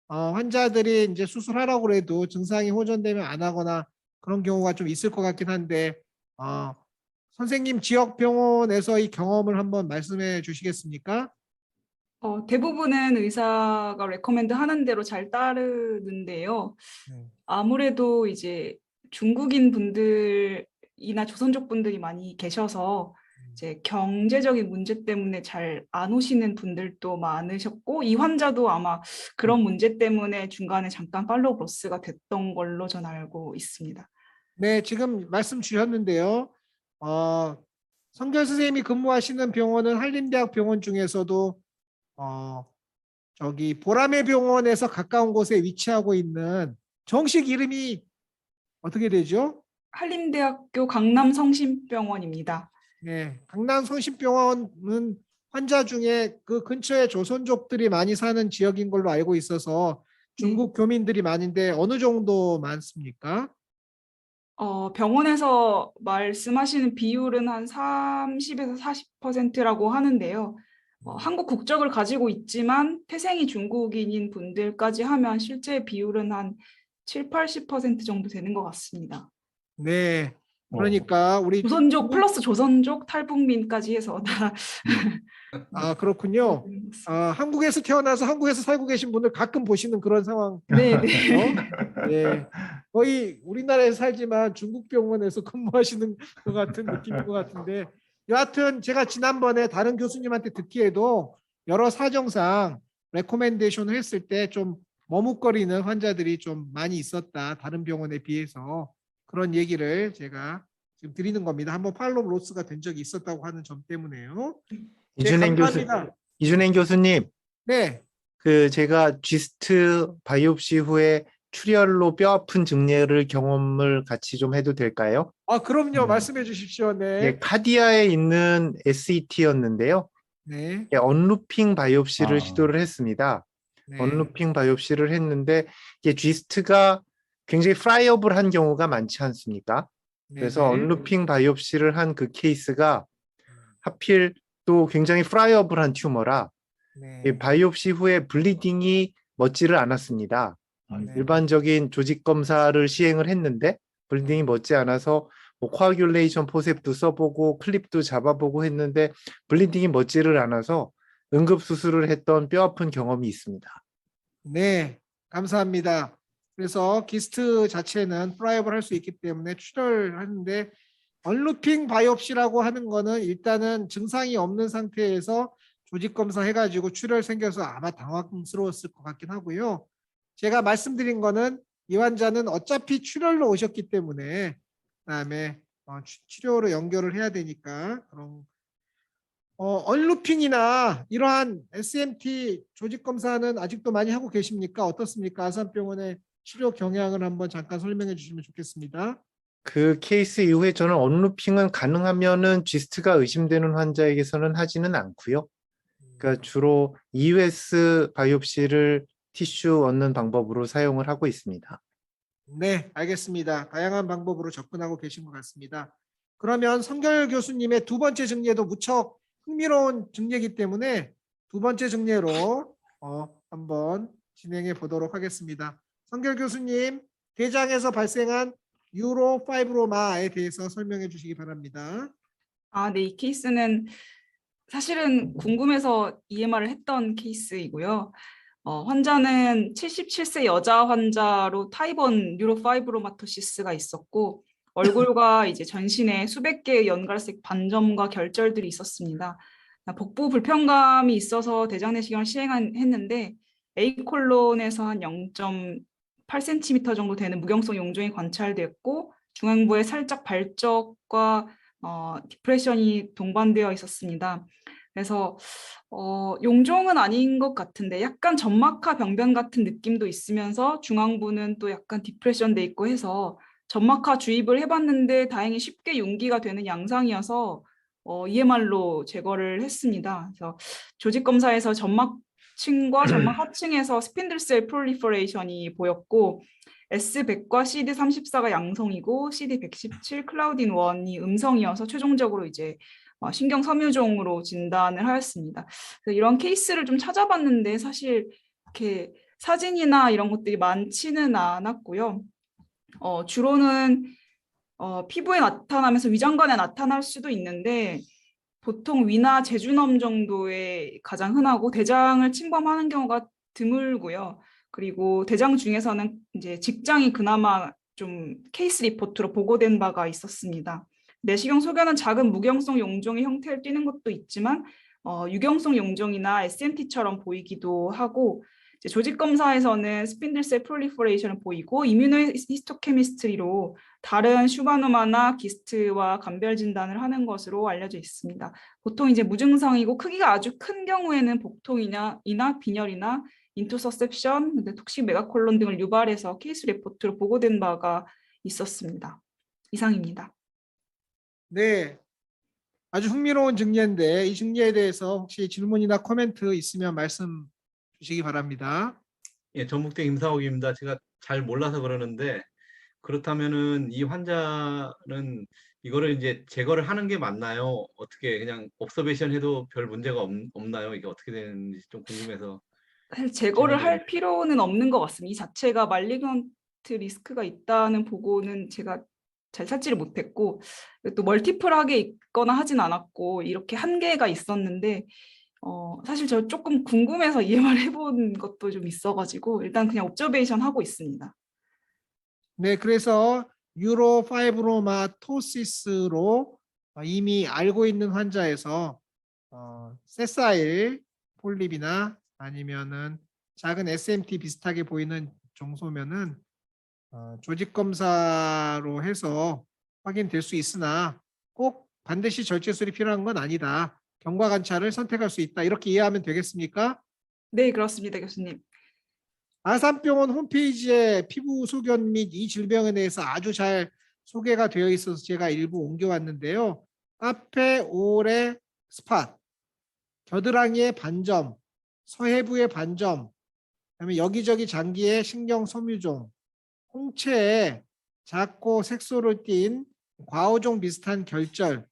환자들이 이제 수술하라고 해도 증상이 호전되면 안 하거나 그런 경우가 좀 있을 것 같긴 한데 선생님 지역 병원에서의 경험을 한번 말씀해 주시겠습니까? 대부분은 의사가 레코멘드 하는 대로 잘 따르는데요. 아무래도 이제 중국인 분들이나 조선족 분들이 많이 계셔서 이제 경제적인 문제 때문에 잘 안 오시는 분들도 많으셨고 이 환자도 아마 그런 문제 때문에 중간에 잠깐 팔로우 로스가 됐던 걸로 전 알고 있습니다. 네, 지금 말씀 주셨는데요. 성결 선생님이 근무하시는 병원은 한림대학 병원 중에서도 저기 보라매 병원에서 가까운 곳에 위치하고 있는 정식 이름이 어떻게 되죠? 한림대학교 강남성심병원입니다. 네, 강남성심병원은 환자 중에 그 근처에 조선족들이 많이 사는 지역인 걸로 알고 있어서 중국 교민들이 많은데 어느 정도 많습니까? 병원에서 말씀하시는 비율은 한 30에서 40%라고 하는데요. 한국 국적을 가지고 있지만 태생이 중국인인 분들까지 하면 실제 비율은 한 7, 80% 정도 되는 것 같습니다. 네, 그러니까 우리 조선족 플러스 조선족 탈북민까지 해서 다 그렇군요. 한국에서 태어나서 한국에서 살고 계신 분들 가끔 보시는 그런 상황. 네. 네, 거의 우리나라에서 살지만 중국 병원에서 근무하시는 것 같은 느낌인 것 같은데 여하튼 제가 지난번에 다른 교수님한테 듣기에도 여러 사정상 레코멘데이션을 했을 때 좀 머뭇거리는 환자들이 좀 많이 있었다. 다른 병원에 비해서 그런 얘기를 제가 지금 드리는 겁니다. 한번 팔로우 로스가 된 적이 있었다고 하는 점 때문에요. 이준행 교수님, 네. 그 제가 G스트 바이옵시 후에 출혈로 뼈 아픈 증례를 경험을 같이 좀 해도 될까요? 그럼요. 말씀해 주십시오. 네. 예, 카디아에 있는 SET였는데요. 네. 언루핑 바이옵시를 아. 시도를 했습니다. 네. 언루핑 바이옵시를 했는데 이게 GIST가 굉장히 프라이어블한 경우가 많지 않습니까? 그래서 네네. 언루핑 바이옵시를 한 그 케이스가 하필 또 굉장히 프라이어블한 튜머라 이 네. 바이옵시 후에 블리딩이 멋지를 않았습니다. 네. 일반적인 조직 검사를 시행을 했는데 블리딩이 멋지 않아서 뭐 코아귤레이션 포셉도 써보고 클립도 잡아보고 했는데 블리딩이 멋지를 않아서 응급 수술을 했던 뼈아픈 경험이 있습니다. 네, 감사합니다. 그래서 기스트 자체는 프라이어블 할 수 있기 때문에 출혈을 하는데 언루핑 바이옵시라고 하는 거는 일단은 증상이 없는 상태에서 조직 검사 해가지고 출혈 생겨서 아마 당황스러웠을 것 같긴 하고요. 제가 말씀드린 거는 이 환자는 어차피 출혈로 오셨기 때문에 그다음에 치료로 연결을 해야 되니까 그런 언루핑이나 이러한 SMT 조직 검사는 아직도 많이 하고 계십니까? 어떻습니까? 아산병원의 치료 경향을 한번 잠깐 설명해 주시면 좋겠습니다. 그 케이스 이후에 저는 언루핑은 가능하면은 GIST가 의심되는 환자에게서는 하지는 않고요. 그러니까 주로 EUS 바이옵시를 티슈 얻는 방법으로 사용을 하고 있습니다. 네, 알겠습니다. 다양한 방법으로 접근하고 계신 것 같습니다. 그러면 성결 교수님의 두 번째 증례도 무척 흥미로운 증례이기 때문에 두 번째 증례로 한번 진행해 보도록 하겠습니다. 성결 교수님, 대장에서 발생한 유로파이브로마에 대해서 설명해 주시기 바랍니다. 네, 이 케이스는 사실은 궁금해서 EMR을 했던 케이스이고요. 환자는 77세 여자 환자로 타입 1 뉴로파이브로마토시스가 있었고 얼굴과 이제 전신에 수백 개의 연갈색 반점과 결절들이 있었습니다. 복부 불편감이 있어서 대장 내시경을 시행했는데 A콜론에서 한 0.8cm 정도 되는 무경성 용종이 관찰됐고 중앙부에 살짝 발적과 디프레션이 동반되어 있었습니다. 그래서 용종은 아닌 것 같은데 약간 점막하 병변 같은 느낌도 있으면서 중앙부는 또 약간 디프레션 돼 있고 해서 점막하 주입을 해봤는데 다행히 쉽게 용기가 되는 양상이어서 EMR로 제거를 했습니다. 그래서 조직 검사에서 점막층과 점막 하층에서 스핀들셀 프롤리퍼레이션이 보였고 S100과 CD34가 양성이고 CD117 클라우딘 1이 음성이어서 최종적으로 이제 신경 섬유종으로 진단을 하였습니다. 그래서 이런 케이스를 좀 찾아봤는데 사실 이렇게 사진이나 이런 것들이 많지는 않았고요. 주로는 피부에 나타나면서 위장관에 나타날 수도 있는데 보통 위나 제주넘 정도의 가장 흔하고 대장을 침범하는 경우가 드물고요. 그리고 대장 중에서는 이제 직장이 그나마 좀 케이스 리포트로 보고된 바가 있었습니다. 내시경 소견은 작은 무경성 용종의 형태를 띠는 것도 있지만 유경성 용종이나 SMT처럼 보이기도 하고 이제 조직 검사에서는 스핀들셀 프롤리퍼레이션을 보이고 이뮤노히스토케미스트리로 다른 슈바노마나 기스트와 감별 진단을 하는 것으로 알려져 있습니다. 보통 이제 무증상이고 크기가 아주 큰 경우에는 복통이나 빈혈이나 인투서셉션, 톡식 메가콜론 등을 유발해서 케이스 리포트로 보고된 바가 있었습니다. 이상입니다. 네, 아주 흥미로운 증례인데 이 증례에 대해서 혹시 질문이나 코멘트 있으면 말씀 주시기 바랍니다. 예, 전북대 임상욱입니다. 제가 잘 몰라서 그러는데 그렇다면은 이 환자는 이거를 이제 제거를 하는 게 맞나요? 어떻게 그냥 옵서베이션 해도 별 문제가 없나요? 이게 어떻게 되는지 좀 궁금해서. 사실 제거를 질문드립니다. 할 필요는 없는 것 같습니다. 이 자체가 말리건트 리스크가 있다는 보고는 제가 잘 찾지를 못했고 또 멀티플하게 있거나 하진 않았고 이렇게 한계가 있었는데 사실 저 조금 궁금해서 EMR 해본 것도 좀 있어가지고 일단 그냥 옵저베이션 하고 있습니다. 네, 그래서 유로파이브로마토시스로 이미 알고 있는 환자에서 세사일 폴립이나 아니면은 작은 SMT 비슷하게 보이는 정소면은 조직 검사로 해서 확인될 수 있으나 꼭 반드시 절제술이 필요한 건 아니다. 경과 관찰을 선택할 수 있다. 이렇게 이해하면 되겠습니까? 네, 그렇습니다, 교수님. 아산병원 홈페이지에 피부 소견 및 이 질병에 대해서 아주 잘 소개가 되어 있어서 제가 일부 옮겨왔는데요. 카페 오레 스팟 겨드랑이의 반점, 서해부의 반점, 그다음에 여기저기 장기의 신경 섬유종, 홍채에 작고 색소를 띤 과호종 비슷한 결절,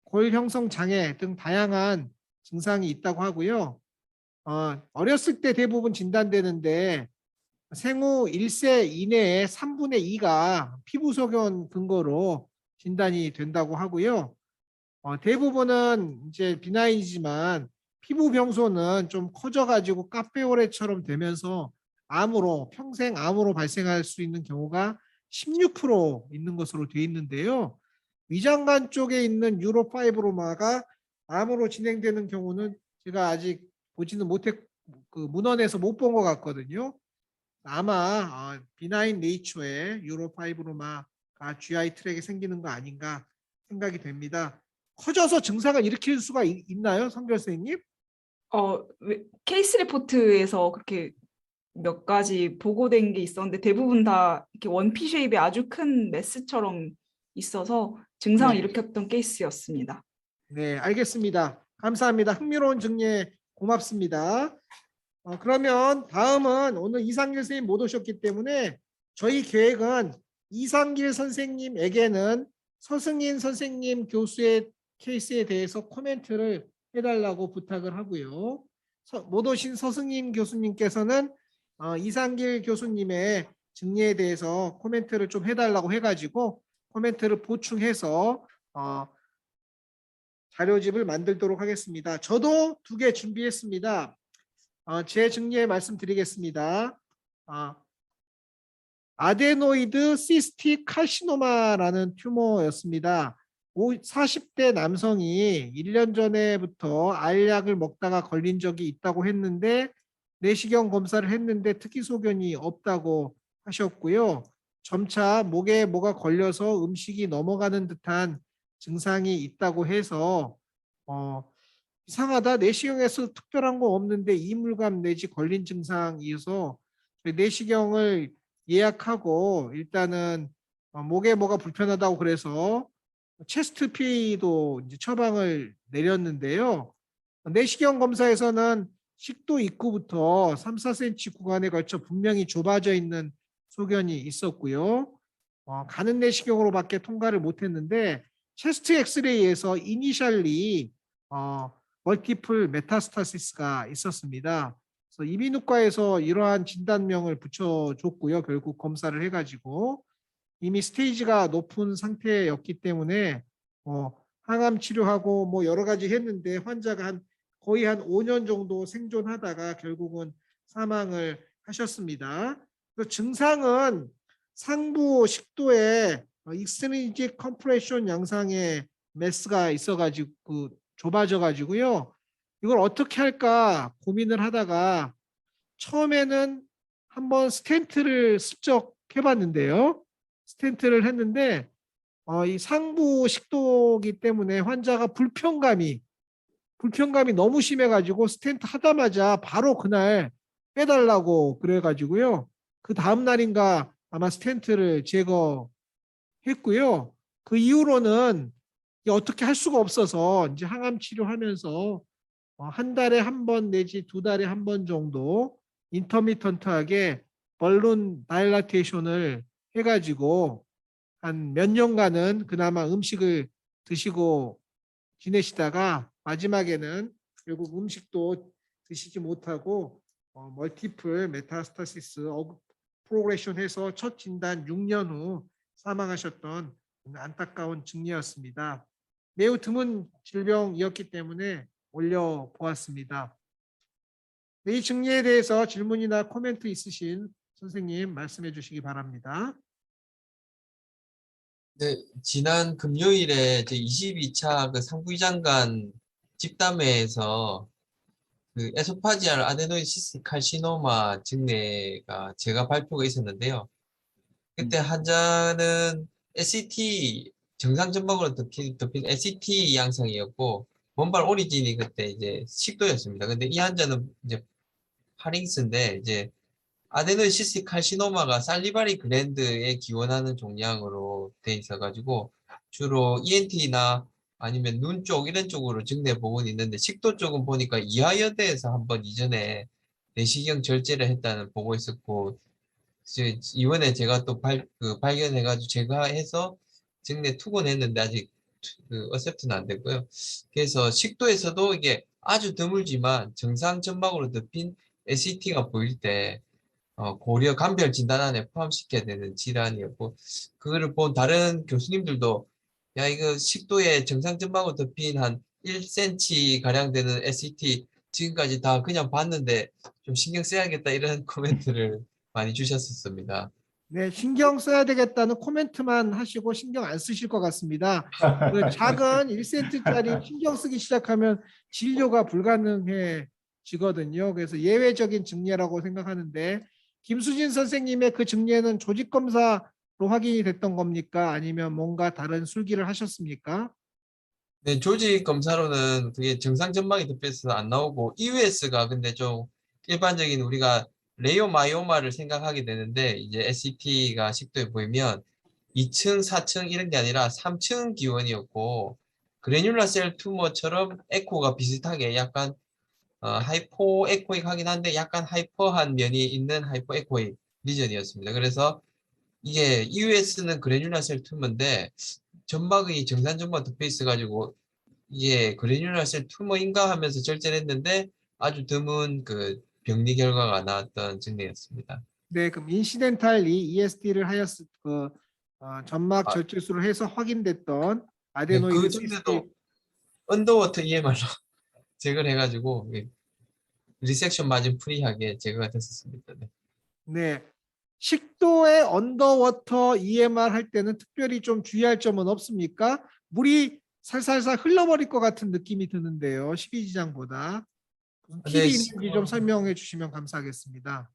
골 형성 장애 등 다양한 증상이 있다고 하고요. 어렸을 때 대부분 진단되는데 생후 1세 이내에 3분의 2가 피부 소견 근거로 진단이 된다고 하고요. 대부분은 이제 비나인이지만 피부 병소는 좀 커져가지고 카페오레처럼 되면서 평생 암으로 발생할 수 있는 경우가 16% 있는 것으로 되어 있는데요. 위장관 쪽에 있는 유로파이브로마가 암으로 진행되는 경우는 제가 아직 보지는 그 문헌에서 못 본 것 같거든요. 아마 비나인 네이처의 유로파이브로마가 GI 트랙에 생기는 거 아닌가 생각이 됩니다. 커져서 증상을 일으킬 수가 있나요, 성결 선생님? 케이스 리포트에서 그렇게 몇 가지 보고된 게 있었는데 대부분 다 이렇게 원피 쉐입의 아주 큰 메스처럼 있어서 증상을 네. 일으켰던 케이스였습니다. 네, 알겠습니다. 감사합니다. 흥미로운 증례 고맙습니다. 그러면 다음은 오늘 이상길 선생님 못 오셨기 때문에 저희 계획은 이상길 선생님에게는 서승인 선생님 교수의 케이스에 대해서 코멘트를 해달라고 부탁을 하고요. 못 오신 서승인 교수님께서는 이상길 교수님의 증례에 대해서 코멘트를 좀 해달라고 해가지고 코멘트를 보충해서 자료집을 만들도록 하겠습니다. 저도 2개 준비했습니다. 제 증례 말씀드리겠습니다. 아데노이드 시스틱 칼시노마라는 튜머였습니다. 40대 남성이 1년 전에부터 알약을 먹다가 걸린 적이 있다고 했는데 내시경 검사를 했는데 특이 소견이 없다고 하셨고요. 점차 목에 뭐가 걸려서 음식이 넘어가는 듯한 증상이 있다고 해서 이상하다. 내시경에서 특별한 거 없는데 이물감 내지 걸린 증상이어서 내시경을 예약하고 일단은 목에 뭐가 불편하다고 그래서 체스트 PA도 이제 처방을 내렸는데요. 내시경 검사에서는 식도 입구부터 3, 4cm 구간에 걸쳐 분명히 좁아져 있는 소견이 있었고요. 가는 내시경으로밖에 통과를 못했는데 체스트 엑스레이에서 이니셜리 멀티플 메타스타시스가 있었습니다. 그래서 이비인후과에서 이러한 진단명을 붙여줬고요. 결국 검사를 해가지고 이미 스테이지가 높은 상태였기 때문에 항암 치료하고 뭐 여러 가지 했는데 환자가 거의 한 5년 정도 생존하다가 결국은 사망을 하셨습니다. 증상은 상부 식도에 익스트리직 컴프레션 양상의 메스가 있어가지고 좁아져 가지고요. 이걸 어떻게 할까 고민을 하다가 처음에는 한번 스텐트를 슬쩍 해봤는데요. 스텐트를 했는데 이 상부 식도기 때문에 환자가 불편감이 너무 심해가지고 스텐트 하자마자 바로 그날 빼달라고 그래가지고요. 그 다음 날인가 아마 스텐트를 제거했고요. 그 이후로는 어떻게 할 수가 없어서 이제 항암 치료하면서 한 달에 한 번 내지 2달에 한 번 정도 인터미턴트하게 벌룬 다일라테이션을 해가지고 한 몇 년간은 그나마 음식을 드시고 지내시다가 마지막에는 결국 음식도 드시지 못하고 멀티플 메타스타시스 프로그레션 해서 첫 진단 6년 후 사망하셨던 안타까운 증례였습니다. 매우 드문 질병이었기 때문에 올려보았습니다. 이 증례에 대해서 질문이나 코멘트 있으신 선생님 말씀해 주시기 바랍니다. 네, 지난 금요일에 제 22차 그 상부위장관 집담회에서 그 에소파지알 아데노이시스 칼시노마 증례가 제가 발표가 있었는데요. 그때 환자는 SCT 정상 점막으로 덮인 SCT 양상이었고 원발 오리진이 그때 이제 식도였습니다. 근데 이 환자는 이제 파링스인데 이제 아데노시스틱 칼시노마가 살리바리 글랜드에 기원하는 종양으로 돼 있어가지고 주로 ENT나 아니면 눈 쪽 이런 쪽으로 증내 보고는 있는데 식도 쪽은 보니까 이하여대에서 한번 이전에 내시경 절제를 했다는 보고 있었고 이번에 제가 또 발견해가지고 제가 해서 증내 투곤했는데 아직 어셉트는 안 됐고요. 그래서 식도에서도 이게 아주 드물지만 정상 점막으로 덮인 SET가 보일 때 고려 감별 진단안에 포함시켜야 되는 질환이었고 그거를 본 다른 교수님들도 야 이거 식도에 정상 점막으로 덮인 한 1cm 가량 되는 SET 지금까지 다 그냥 봤는데 좀 신경 써야겠다 이런 코멘트를 많이 주셨었습니다. 네, 신경 써야 되겠다는 코멘트만 하시고 신경 안 쓰실 것 같습니다. 그 작은 1cm짜리 신경 쓰기 시작하면 진료가 불가능해지거든요. 그래서 예외적인 증례라고 생각하는데 김수진 선생님의 그 증례는 조직 검사로 확인이 됐던 겁니까? 아니면 뭔가 다른 술기를 하셨습니까? 네, 조직 검사로는 그게 정상 점막이 덮여서 안 나오고 EUS가 근데 좀 일반적인 우리가 레이오마이오마를 생각하게 되는데 이제 SCT가 식도에 보이면 2층, 4층 이런 게 아니라 3층 기원이었고 그래뉼라 셀 투머처럼 에코가 비슷하게 약간 하이포 에코익 하긴 한데 약간 하이퍼한 면이 있는 하이퍼 에코익 리전이었습니다. 그래서 이게 EUS는 그래뉼라 셀 투머인데 점막이 정상 점막 덮여 있어가지고 이게 그래뉼라 셀 투머인가 하면서 절제를 했는데 아주 드문 그 병리 결과가 나왔던 증례였습니다. 네, 그럼 인시덴탈리 ESD를 하였을 점막 아, 절제술을 해서 확인됐던 네, 아데노이드 그 시스트. 증례도 언더워터 EMR로 제거를 해가지고 리섹션 마진 프리하게 제거가 됐었습니다. 네. 네. 식도의 언더워터 EMR 할 때는 특별히 좀 주의할 점은 없습니까? 물이 살살살 흘러버릴 것 같은 느낌이 드는데요. 12지장보다. 무슨 근데 팁이 있는지 좀 설명해 주시면 감사하겠습니다.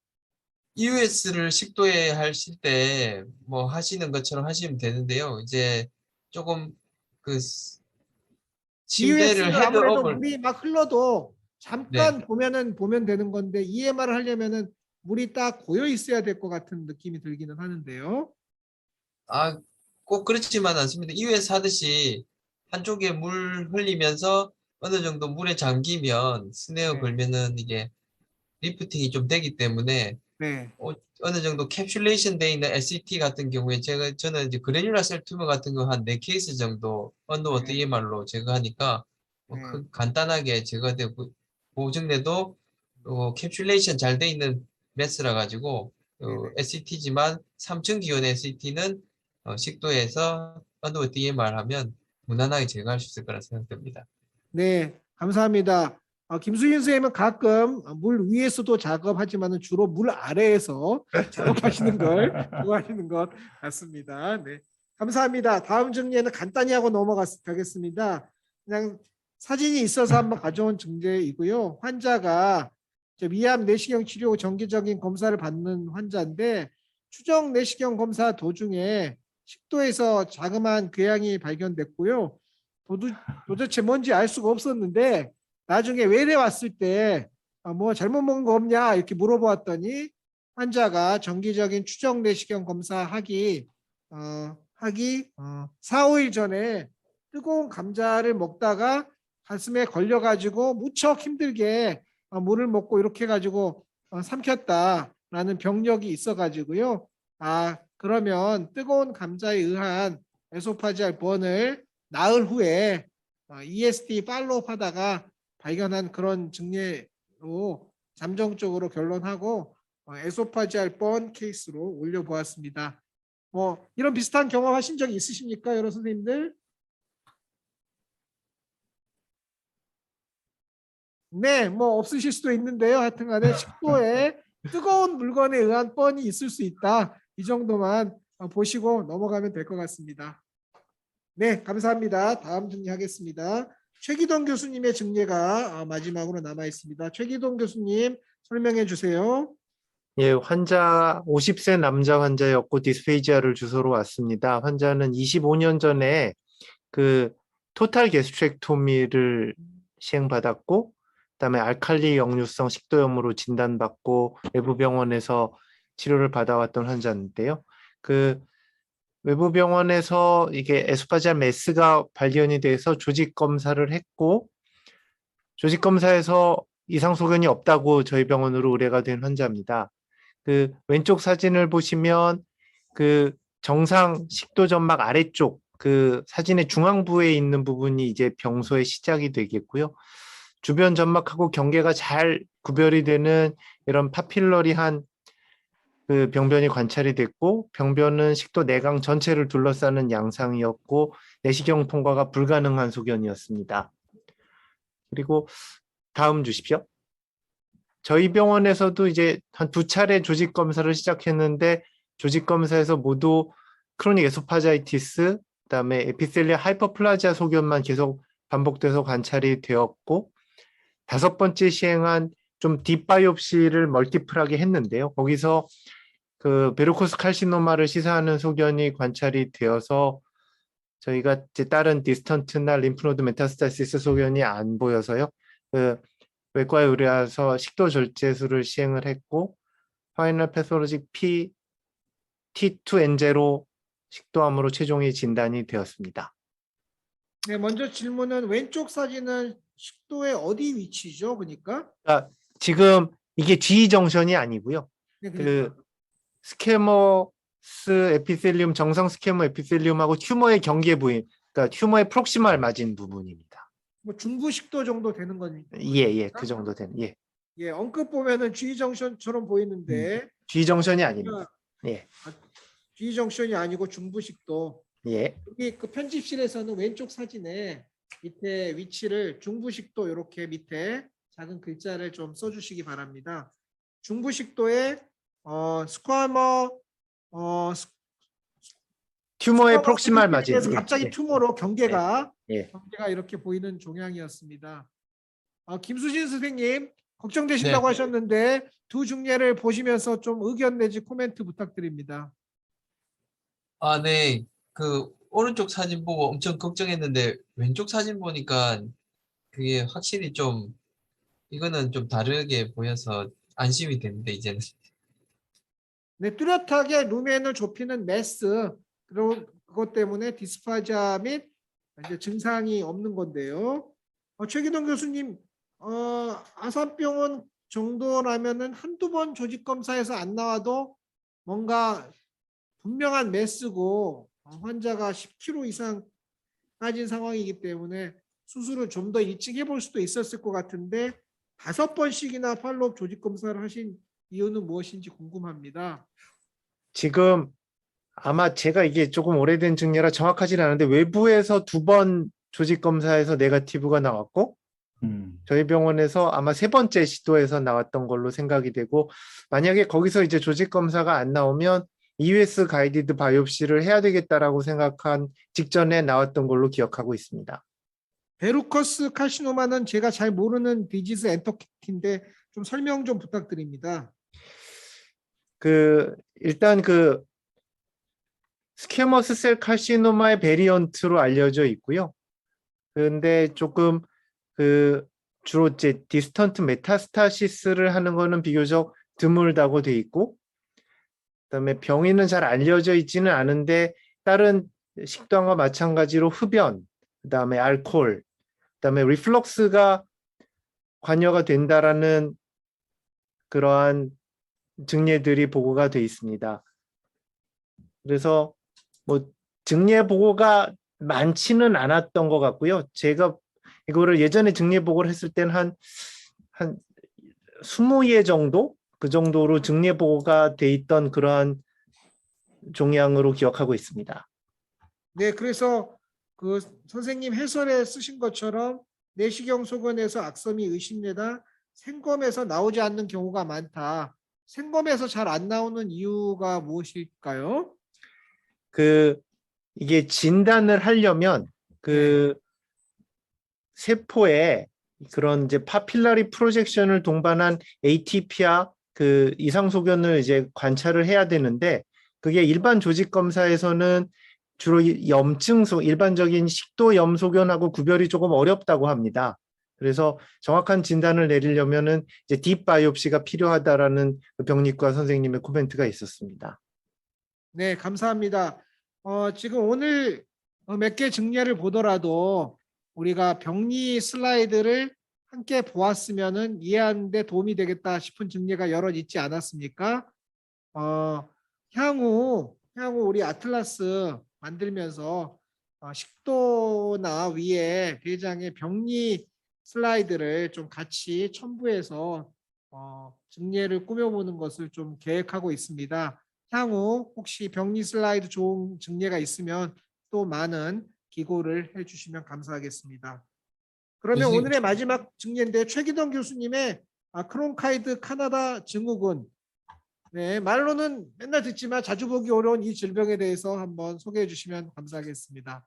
EUS를 식도에 하실 때 뭐 하시는 것처럼 하시면 되는데요. 이제 조금 그 침대를 EUS는 아무래도 헤드업을 물이 막 흘러도 네. 잠깐 보면 되는 건데 EMR을 하려면은 물이 딱 고여 있어야 될 것 같은 느낌이 들기는 하는데요. 아, 꼭 그렇지만 않습니다. EUS 하듯이 한쪽에 물 흘리면서 어느 정도 물에 잠기면 스네어 네. 걸면은 이게 리프팅이 좀 되기 때문에 네. 어느 정도 캡슐레이션 돼 있는 SET 같은 경우에 저는 이제 그래뉼라 셀 투머 같은 거 한 4케이스 정도 언더워터 네. EMR로 제거하니까 네. 간단하게 제거되고 보증내도 캡슐레이션 잘 돼 있는 매스라 가지고 네네. SET지만 3층 기원의 SET는 식도에서 언더워터 EMR 하면 무난하게 제거할 수 있을 거라 생각됩니다. 네, 감사합니다. 김수인 선생님은 가끔 물 위에서도 작업하지만은 주로 물 아래에서 작업하시는 걸 좋아하시는 것 같습니다. 네, 감사합니다. 다음 증례는 간단히 하고 넘어가겠습니다. 그냥 사진이 있어서 한번 가져온 증례이고요. 환자가 위암 내시경 치료 정기적인 검사를 받는 환자인데 추정 내시경 검사 도중에 식도에서 자그마한 궤양이 발견됐고요. 도대체 뭔지 알 수가 없었는데 나중에 외래 왔을 때 뭐 잘못 먹은 거 없냐 이렇게 물어보았더니 환자가 정기적인 추정 내시경 검사하기 4, 5일 전에 뜨거운 감자를 먹다가 가슴에 걸려가지고 무척 힘들게 물을 먹고 이렇게 해가지고 삼켰다라는 병력이 있어가지고요. 그러면 뜨거운 감자에 의한 에소파지알 번을 나흘 후에 ESD 팔로업 하다가 발견한 그런 증례로 잠정적으로 결론하고 에소파지알 번 케이스로 올려보았습니다. 뭐 이런 비슷한 경험 하신 적이 있으십니까, 여러 선생님들? 네, 뭐 없으실 수도 있는데요. 하여튼간에 식도에 뜨거운 물건에 의한 뻔이 있을 수 있다. 이 정도만 보시고 넘어가면 될 것 같습니다. 네, 감사합니다. 다음 증례하겠습니다. 최기동 교수님의 증례가 마지막으로 남아 있습니다. 최기동 교수님 설명해 주세요. 예, 환자 50세 남자 환자였고 디스페이지아를 주소로 왔습니다. 환자는 25년 전에 그 토탈 게스트렉토미를 시행받았고 그다음에 알칼리 역류성 식도염으로 진단받고 외부 병원에서 치료를 받아왔던 환자인데요. 그 외부 병원에서 이게 에소파지알 메스가 발견이 돼서 조직 검사를 했고, 조직 검사에서 이상 소견이 없다고 저희 병원으로 의뢰가 된 환자입니다. 그 왼쪽 사진을 보시면 그 정상 식도 점막 아래쪽 그 사진의 중앙부에 있는 부분이 이제 병소의 시작이 되겠고요. 주변 점막하고 경계가 잘 구별이 되는 이런 파필러리한 그 병변이 관찰이 됐고, 병변은 식도 내강 전체를 둘러싸는 양상이었고 내시경 통과가 불가능한 소견이었습니다. 그리고 다음 주십시오. 저희 병원에서도 이제 한 2차례 조직 검사를 시작했는데, 조직 검사에서 모두 크로닉 에소파자이티스, 그다음에 에피셀리아 하이퍼플라지아 소견만 계속 반복돼서 관찰이 되었고, 5번째 시행한 좀 딥바이옵시를 멀티플하게 했는데요. 거기서 그 베르코스 칼시노마를 시사하는 소견이 관찰이 되어서 저희가 이제 다른 디스턴트나 림프노드 메타스타시스 소견이 안 보여서요. 그 외과에 의뢰해서 식도 절제술을 시행을 했고, 파이널 패솔로직 T2N0 식도암으로 최종이 진단이 되었습니다. 네, 먼저 질문은 왼쪽 사진은 식도의 어디 위치죠? 그러니까? 지금 이게 G 정션이 아니고요. 네, 그 그러니까. 스퀘머스 에피셀리움, 정상 스퀘머 에피셀리움하고 튜머의 경계 부위, 그러니까 튜머의 프록시말 마진 부분입니다. 뭐 중부 식도 정도 되는 거니까. 예, 그 정도 되는. 예. 예, 언급 보면은 G 정션처럼 보이는데 G 정션이 아닙니다. 예. G 정션이 아니고 중부 식도. 예. 여기 그 편집실에서는 왼쪽 사진에 밑에 위치를 중부식도 이렇게 밑에 작은 글자를 좀 써주시기 바랍니다. 중부식도에 스쿼머 튜머의 프록시말 마진. 에서 갑자기 튜머로 경계가 예. 경계가 이렇게 보이는 종양이었습니다. 김수진 선생님 걱정되신다고 네. 하셨는데 두 중례를 보시면서 좀 의견 내지 코멘트 부탁드립니다. 네. 그 오른쪽 사진 보고 엄청 걱정했는데 왼쪽 사진 보니까 그게 확실히 좀 이거는 좀 다르게 보여서 안심이 됩니다, 이제는. 네, 뚜렷하게 루멘을 좁히는 메스 그리고 그것 때문에 디스파자 및 이제 증상이 없는 건데요. 최기동 교수님, 아산병원 정도라면은 한두 번 조직 검사에서 안 나와도 뭔가 분명한 메스고 환자가 10kg 이상 빠진 상황이기 때문에 수술을 좀 더 일찍 해볼 수도 있었을 것 같은데 5번씩이나 팔로업 조직 검사를 하신 이유는 무엇인지 궁금합니다. 지금 아마 제가 이게 조금 오래된 증례라 정확하지는 않은데 외부에서 2번 조직 검사에서 네거티브가 나왔고 저희 병원에서 아마 3번째 시도에서 나왔던 걸로 생각이 되고, 만약에 거기서 이제 조직 검사가 안 나오면 EUS 가이디드 바이옵시를 해야 되겠다라고 생각한 직전에 나왔던 걸로 기억하고 있습니다. 베루커스 칼시노마는 제가 잘 모르는 디지즈 엔터티인데 좀 설명 좀 부탁드립니다. 일단 스퀘머스 셀 칼시노마의 베리언트로 알려져 있고요. 근데 조금 주로 이제 디스턴트 메타스타시스를 하는 거는 비교적 드물다고 돼 있고, 그다음에 병인은 잘 알려져 있지는 않은데 다른 식도암과 마찬가지로 흡연, 그다음에 알코올, 그다음에 리플럭스가 관여가 된다라는 그러한 증례들이 보고가 돼 있습니다. 그래서 뭐 증례 보고가 많지는 않았던 것 같고요. 제가 이거를 예전에 증례 보고를 했을 때는 한 20예 정도? 그 정도로 증례 보고가 돼 있던 그러한 종양으로 기억하고 있습니다. 네, 그래서 그 선생님 해설에 쓰신 것처럼 내시경 소견에서 악섬이 의심되다 생검에서 나오지 않는 경우가 많다. 생검에서 잘 안 나오는 이유가 무엇일까요? 이게 진단을 하려면 세포에 그런 이제 파필라리 프로젝션을 동반한 ATP와 이상 소견을 이제 관찰을 해야 되는데, 그게 일반 조직 검사에서는 주로 일반적인 식도염 소견하고 구별이 조금 어렵다고 합니다. 그래서 정확한 진단을 내리려면은 이제 딥 바이옵시가 필요하다라는 병리과 선생님의 코멘트가 있었습니다. 네, 감사합니다. 지금 오늘 몇 개 증례를 보더라도 우리가 병리 슬라이드를 함께 보았으면은 이해하는 데 도움이 되겠다 싶은 증례가 여러 있지 않았습니까? 향후 우리 아틀라스 만들면서 식도나 위에 대장의 병리 슬라이드를 좀 같이 첨부해서 증례를 꾸며보는 것을 좀 계획하고 있습니다. 향후 혹시 병리 슬라이드 좋은 증례가 있으면 또 많은 기고를 해주시면 감사하겠습니다. 그러면 교수님, 오늘의 마지막 증례인데 최기동 교수님의 크론카이드 카나다 증후군. 네, 말로는 맨날 듣지만 자주 보기 어려운 이 질병에 대해서 한번 소개해 주시면 감사하겠습니다.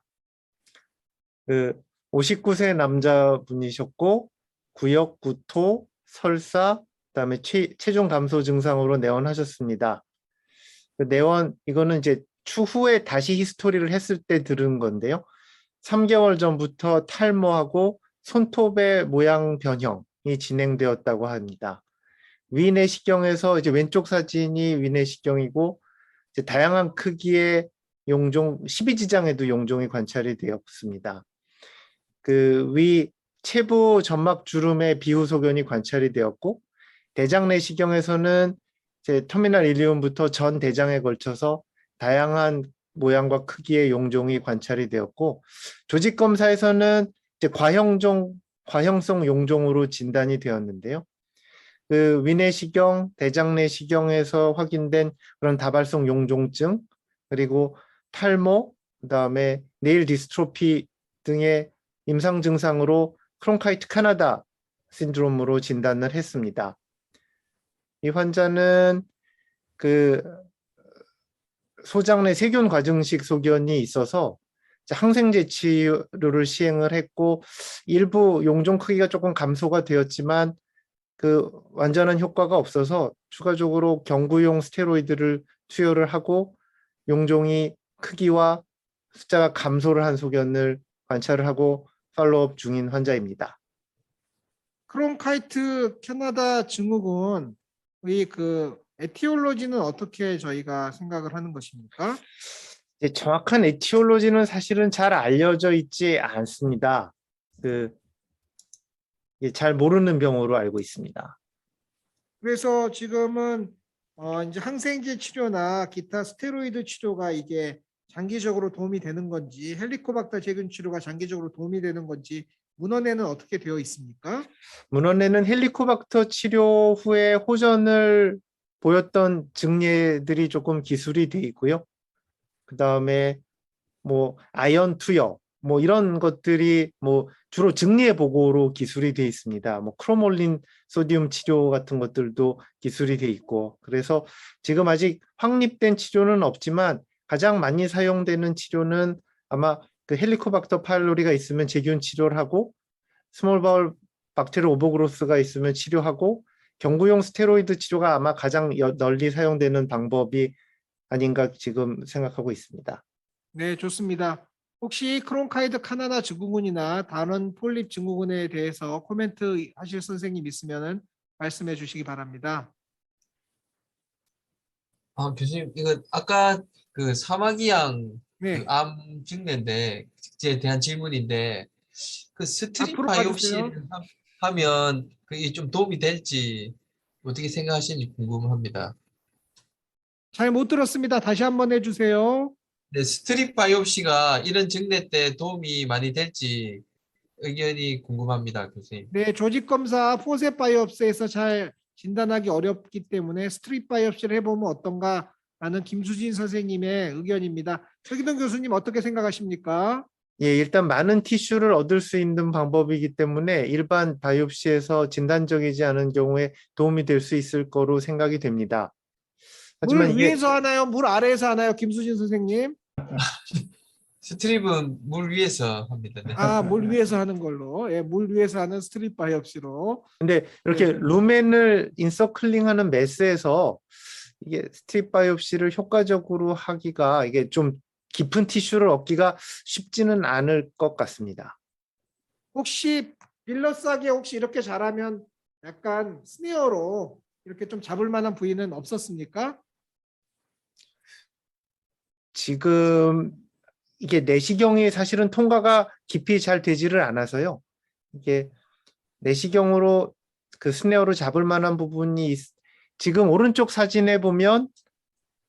그 59세 남자분이셨고 구역 구토, 설사, 그다음에 체중 감소 증상으로 내원하셨습니다. 그 내원 이거는 이제 추후에 다시 히스토리를 했을 때 들은 건데요. 3개월 전부터 탈모하고 손톱의 모양 변형이 진행되었다고 합니다. 위내시경에서 이제 왼쪽 사진이 위내시경이고 이제 다양한 크기의 용종, 12지장에도 용종이 관찰이 되었습니다. 그 위 체부 점막 주름의 비후 소견이 관찰이 되었고 대장 내시경에서는 이제 터미널 일리움부터 전 대장에 걸쳐서 다양한 모양과 크기의 용종이 관찰이 되었고 조직 검사에서는 이제 과형성 용종으로 진단이 되었는데요. 그 위내시경, 대장내시경에서 확인된 그런 다발성 용종증, 그리고 탈모, 그다음에 네일 디스트로피 등의 임상 증상으로 크론카이트 카나다 신드롬으로 진단을 했습니다. 이 환자는 그 소장내 세균 과증식 소견이 있어서 항생제 치료를 시행을 했고 일부 용종 크기가 조금 감소가 되었지만 그 완전한 효과가 없어서 추가적으로 경구용 스테로이드를 투여를 하고 용종이 크기와 숫자가 감소를 한 소견을 관찰을 하고 팔로우업 중인 환자입니다. 크론카이트 캐나다 증후군의 그 에티올로지는 어떻게 저희가 생각을 하는 것입니까? 이제 정확한 에티올로지는 사실은 잘 알려져 있지 않습니다. 잘 모르는 병으로 알고 있습니다. 그래서 지금은 이제 항생제 치료나 기타 스테로이드 치료가 이게 장기적으로 도움이 되는 건지 헬리코박터 제균 치료가 장기적으로 도움이 되는 건지 문헌에는 어떻게 되어 있습니까? 문헌에는 헬리코박터 치료 후에 호전을 보였던 증례들이 조금 기술이 돼 있고요. 그 다음에 뭐 아연 투여 뭐 이런 것들이 뭐 주로 증례 보고로 기술이 돼 있습니다. 뭐 크로몰린 소디움 치료 같은 것들도 기술이 돼 있고 그래서 지금 아직 확립된 치료는 없지만 가장 많이 사용되는 치료는 아마 그 헬리코박터 파일로리가 있으면 제균 치료를 하고 스몰 바울 박테리아 오버그로스가 있으면 치료하고 경구용 스테로이드 치료가 아마 가장 널리 사용되는 방법이 아닌가 지금 생각하고 있습니다. 네, 좋습니다. 혹시 크론카이드 카나다 증후군이나 다른 폴립 증후군에 대해서 코멘트 하실 선생님 있으면 말씀해 주시기 바랍니다. 교수님, 이거 아까 그 사마귀양 네, 그 암 증례인데, 에 대한 질문인데, 그 스트립 앞으로 가주세요. 바이옵시를 하면 그게 좀 도움이 될지 어떻게 생각하시는지 궁금합니다. 잘 못 들었습니다. 다시 한번 해주세요. 네, 스트립 바이옵시가 이런 증례 때 도움이 많이 될지 의견이 궁금합니다, 교수님. 네, 조직 검사 포셉 바이옵시에서 잘 진단하기 어렵기 때문에 스트립 바이옵시를 해보면 어떤가라는 김수진 선생님의 의견입니다. 최기동 교수님 어떻게 생각하십니까? 예, 일단 많은 티슈를 얻을 수 있는 방법이기 때문에 일반 바이옵시에서 진단적이지 않은 경우에 도움이 될 수 있을 거로 생각이 됩니다. 하지만 물 이게 위에서 하나요? 물 아래에서 하나요? 김수진 선생님? 스트립은 물 위에서 합니다. 네. 물 위에서 하는 걸로. 예, 물 위에서 하는 스트립 바이옵시로. 근데 이렇게 네. 루멘을 인서클링하는 메스에서 이게 스트립 바이옵시를 효과적으로 하기가 이게 좀 깊은 티슈를 얻기가 쉽지는 않을 것 같습니다. 혹시 빌러싸게 혹시 이렇게 잘하면 약간 스네어로 이렇게 좀 잡을 만한 부위는 없었습니까? 지금 이게 내시경이 사실은 통과가 깊이 잘 되지를 않아서요. 이게 내시경으로 그 스네어로 잡을 만한 부분이 지금 오른쪽 사진에 보면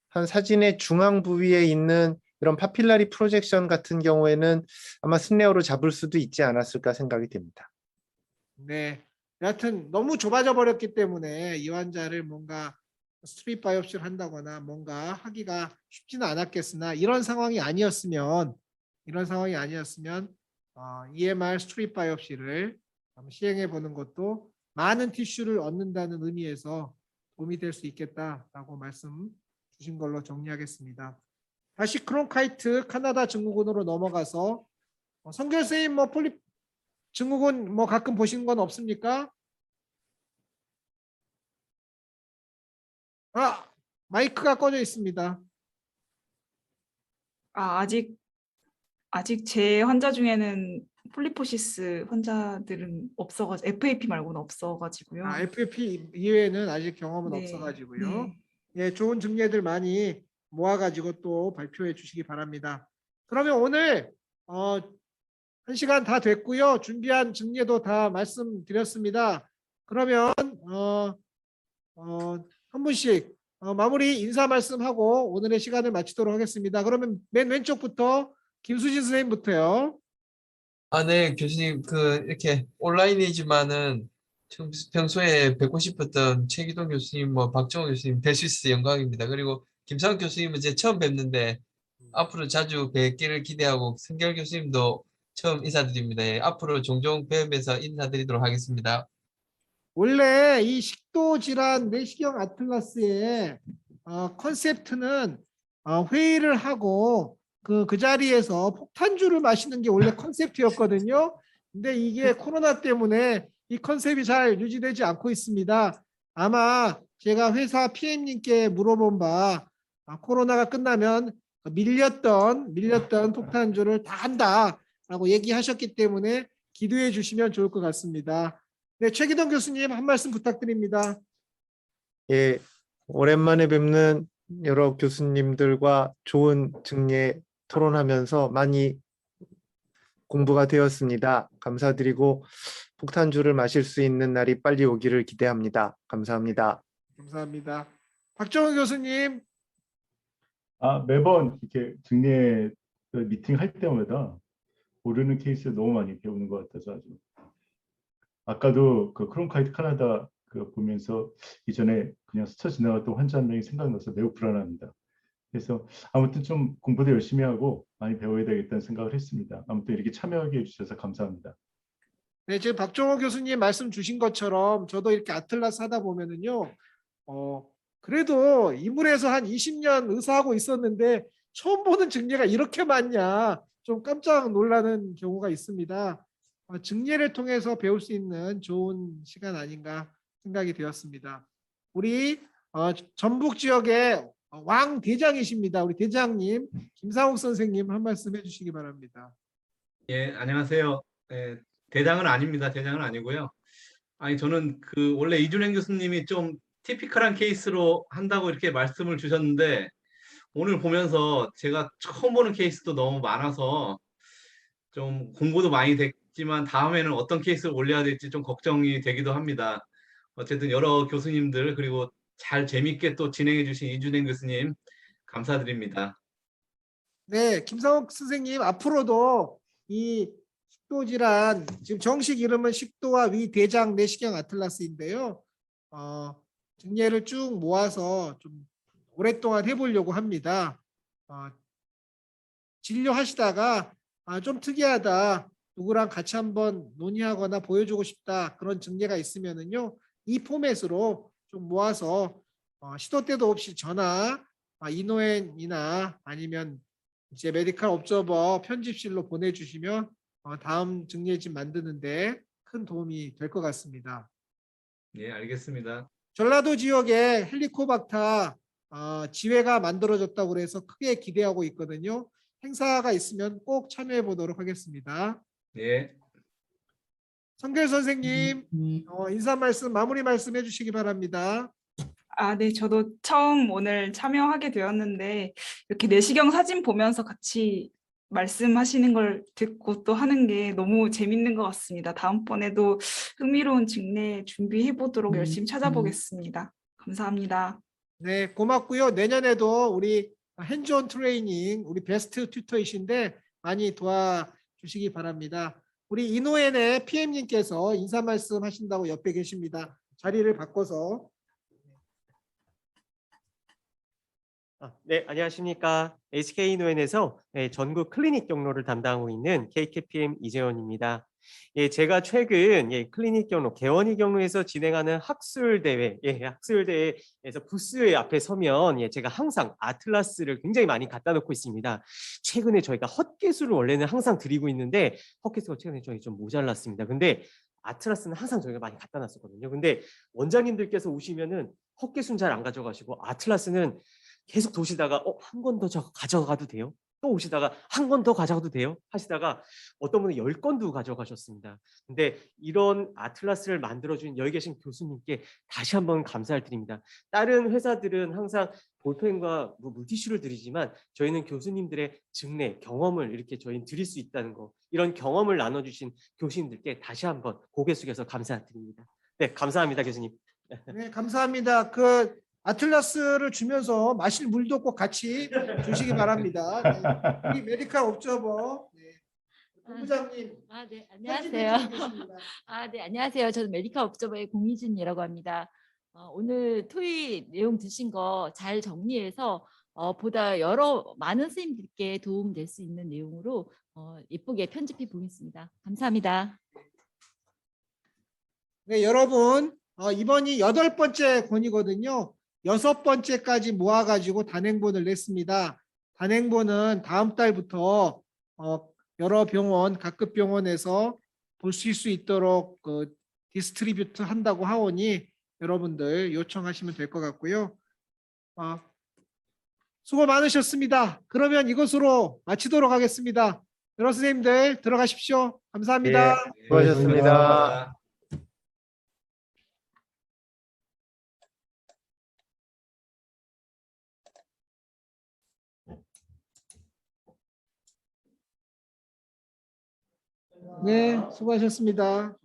한 사진의 중앙 부위에 있는 이런 파필라리 프로젝션 같은 경우에는 아마 스네어로 잡을 수도 있지 않았을까 생각이 됩니다. 네. 여하튼 너무 좁아져 버렸기 때문에 이 환자를 뭔가 스트립 바이옵시를 한다거나 뭔가 하기가 쉽지는 않았겠으나 이런 상황이 아니었으면 EMR 스트립 바이옵시를 한번 시행해 보는 것도 많은 티슈를 얻는다는 의미에서 도움이 될 수 있겠다라고 말씀 주신 걸로 정리하겠습니다. 다시 크론카이트 카나다 증후군으로 넘어가서 성결 선생님 뭐 폴립 증후군 뭐 가끔 보신 건 없습니까? 마이크가 꺼져 있습니다. 아직 제 환자 중에는 폴리포시스 환자들은 없어가지고 FAP 말고는 없어가지고요. FFP 이외에는 아직 경험은 네, 없어가지고요. 네. 예, 좋은 증례들 많이 모아가지고 또 발표해 주시기 바랍니다. 그러면 오늘 1시간 다 됐고요. 준비한 증례도 다 말씀드렸습니다. 그러면 한 분씩 마무리 인사 말씀하고 오늘의 시간을 마치도록 하겠습니다. 그러면 맨 왼쪽부터 김수진 선생님부터요. 네, 교수님, 이렇게 온라인이지만은 평소에 뵙고 싶었던 최기동 교수님, 박정호 교수님 뵐 수 있어서 영광입니다. 그리고 김상욱 교수님은 이제 처음 뵙는데 앞으로 자주 뵙기를 기대하고 성결 교수님도 처음 인사드립니다. 예, 앞으로 종종 뵈면서 인사드리도록 하겠습니다. 원래 이 식도 질환 내시경 아틀라스의 컨셉트는 회의를 하고 그 자리에서 폭탄주를 마시는 게 원래 컨셉트였거든요. 근데 이게 코로나 때문에 이 컨셉이 잘 유지되지 않고 있습니다. 아마 제가 회사 PM님께 물어본 바 코로나가 끝나면 밀렸던 폭탄주를 다 한다라고 얘기하셨기 때문에 기도해 주시면 좋을 것 같습니다. 네, 최기동 교수님 한 말씀 부탁드립니다. 예, 오랜만에 뵙는 여러 교수님들과 좋은 증례 토론하면서 많이 공부가 되었습니다. 감사드리고 폭탄주를 마실 수 있는 날이 빨리 오기를 기대합니다. 감사합니다. 감사합니다. 박정훈 교수님. 매번 이렇게 증례 미팅 할 때마다 모르는 케이스 너무 많이 배우는 것 같아서 아주. 아까도 그 크론카이트 카나다 보면서 이전에 그냥 스쳐 지나갔던 환자 한 명이 생각나서 매우 불안합니다. 그래서 아무튼 좀 공부도 열심히 하고 많이 배워야 되겠다는 생각을 했습니다. 아무튼 이렇게 참여하게 해주셔서 감사합니다. 네, 지금 박정호 교수님 말씀 주신 것처럼 저도 이렇게 아틀라스 하다 보면은요, 그래도 이물에서 한 20년 의사하고 있었는데 처음 보는 증례가 이렇게 많냐 좀 깜짝 놀라는 경우가 있습니다. 증례를 통해서 배울 수 있는 좋은 시간 아닌가 생각이 되었습니다. 우리 전북 지역의 왕 대장이십니다. 우리 대장님 김상욱 선생님 한 말씀 해주시기 바랍니다. 예, 안녕하세요. 예, 대장은 아닙니다. 대장은 아니고요. 아니 저는 원래 이준행 교수님이 좀 티피컬한 케이스로 한다고 이렇게 말씀을 주셨는데 오늘 보면서 제가 처음 보는 케이스도 너무 많아서 좀 공부도 많이 됐지만 다음에는 어떤 케이스를 올려야 될지 좀 걱정이 되기도 합니다. 어쨌든 여러 교수님들 그리고 잘 재밌게 또 진행해 주신 이준행 교수님 감사드립니다. 네, 김상욱 선생님 앞으로도 이 식도질환 지금 정식 이름은 식도와 위 대장 내시경 아틀라스인데요. 증례를 쭉 모아서 좀 오랫동안 해보려고 합니다. 진료하시다가 좀 특이하다, 누구랑 같이 한번 논의하거나 보여주고 싶다 그런 증례가 있으면은요 이 포맷으로 좀 모아서 시도 때도 없이 전화, 이노엔이나 아니면 이제 메디컬 옵저버 편집실로 보내주시면 다음 증례집 만드는데 큰 도움이 될 것 같습니다. 네, 알겠습니다. 전라도 지역에 헬리코박터 지회가 만들어졌다고 그래서 크게 기대하고 있거든요. 행사가 있으면 꼭 참여해 보도록 하겠습니다. 네. 성결 선생님 인사 말씀 마무리 말씀 해주시기 바랍니다. 네, 저도 처음 오늘 참여하게 되었는데 이렇게 내시경 사진 보면서 같이 말씀하시는 걸 듣고 또 하는 게 너무 재밌는 것 같습니다. 다음번에도 흥미로운 직내 준비해 보도록 열심히 찾아보겠습니다. 감사합니다. 네, 고맙고요. 내년에도 우리 핸즈온 트레이닝 우리 베스트 튜터이신데 많이 도와주시기 바랍니다. 우리 이노엔의 PM님께서 인사 말씀 하신다고 옆에 계십니다. 자리를 바꿔서. 네, 안녕하십니까. SK노엔에서 전국 클리닉 경로를 담당하고 있는 KKPM 이재원입니다. 제가 최근 클리닉 경로, 개원이 경로에서 진행하는 학술 대회, 학술 대회에서 부스 앞에 서면 제가 항상 아틀라스를 굉장히 많이 갖다 놓고 있습니다. 최근에 저희가 헛개수를 원래는 항상 드리고 있는데 헛개수가 최근에 저희 좀 모자랐습니다. 근데 아틀라스는 항상 저희가 많이 갖다 놨었거든요. 근데 원장님들께서 오시면은 헛개수는 잘 안 가져가시고 아틀라스는 계속 도시다가 한 권 더 가져가도 돼요? 또 오시다가 한 권 더 가져가도 돼요? 하시다가 어떤 분은 10권도 가져가셨습니다. 근데 이런 아틀라스를 만들어준 여기 계신 교수님께 다시 한번 감사를 드립니다. 다른 회사들은 항상 볼펜과 물티슈를 드리지만 저희는 교수님들의 직내 경험을 이렇게 저희는 드릴 수 있다는 거, 이런 경험을 나눠주신 교수님들께 다시 한번 고개 숙여서 감사드립니다. 네, 감사합니다, 교수님. 네, 감사합니다. 아틀라스를 주면서 마실 물도 꼭 같이 주시기 바랍니다. 네. 우리 메디컬 옵저버 본부장님. 네, 편집해 안녕하세요. 주고 계십니다. 네, 안녕하세요. 저는 메디컬 옵저버의 공희진이라고 합니다. 오늘 토의 내용 드신 거 잘 정리해서 보다 많은 선생님들께 도움될 수 있는 내용으로 예쁘게 편집해 보겠습니다. 감사합니다. 네, 여러분, 이번이 8번째 권이거든요. 6번째까지 모아가지고 단행본을 냈습니다. 단행본은 다음 달부터 여러 병원, 각급 병원에서 보실 수 있도록 디스트리뷰트 한다고 하오니 여러분들 요청하시면 될 것 같고요. 수고 많으셨습니다. 그러면 이것으로 마치도록 하겠습니다. 여러 선생님들 들어가십시오. 감사합니다. 수고하셨습니다. 네, 수고하셨습니다.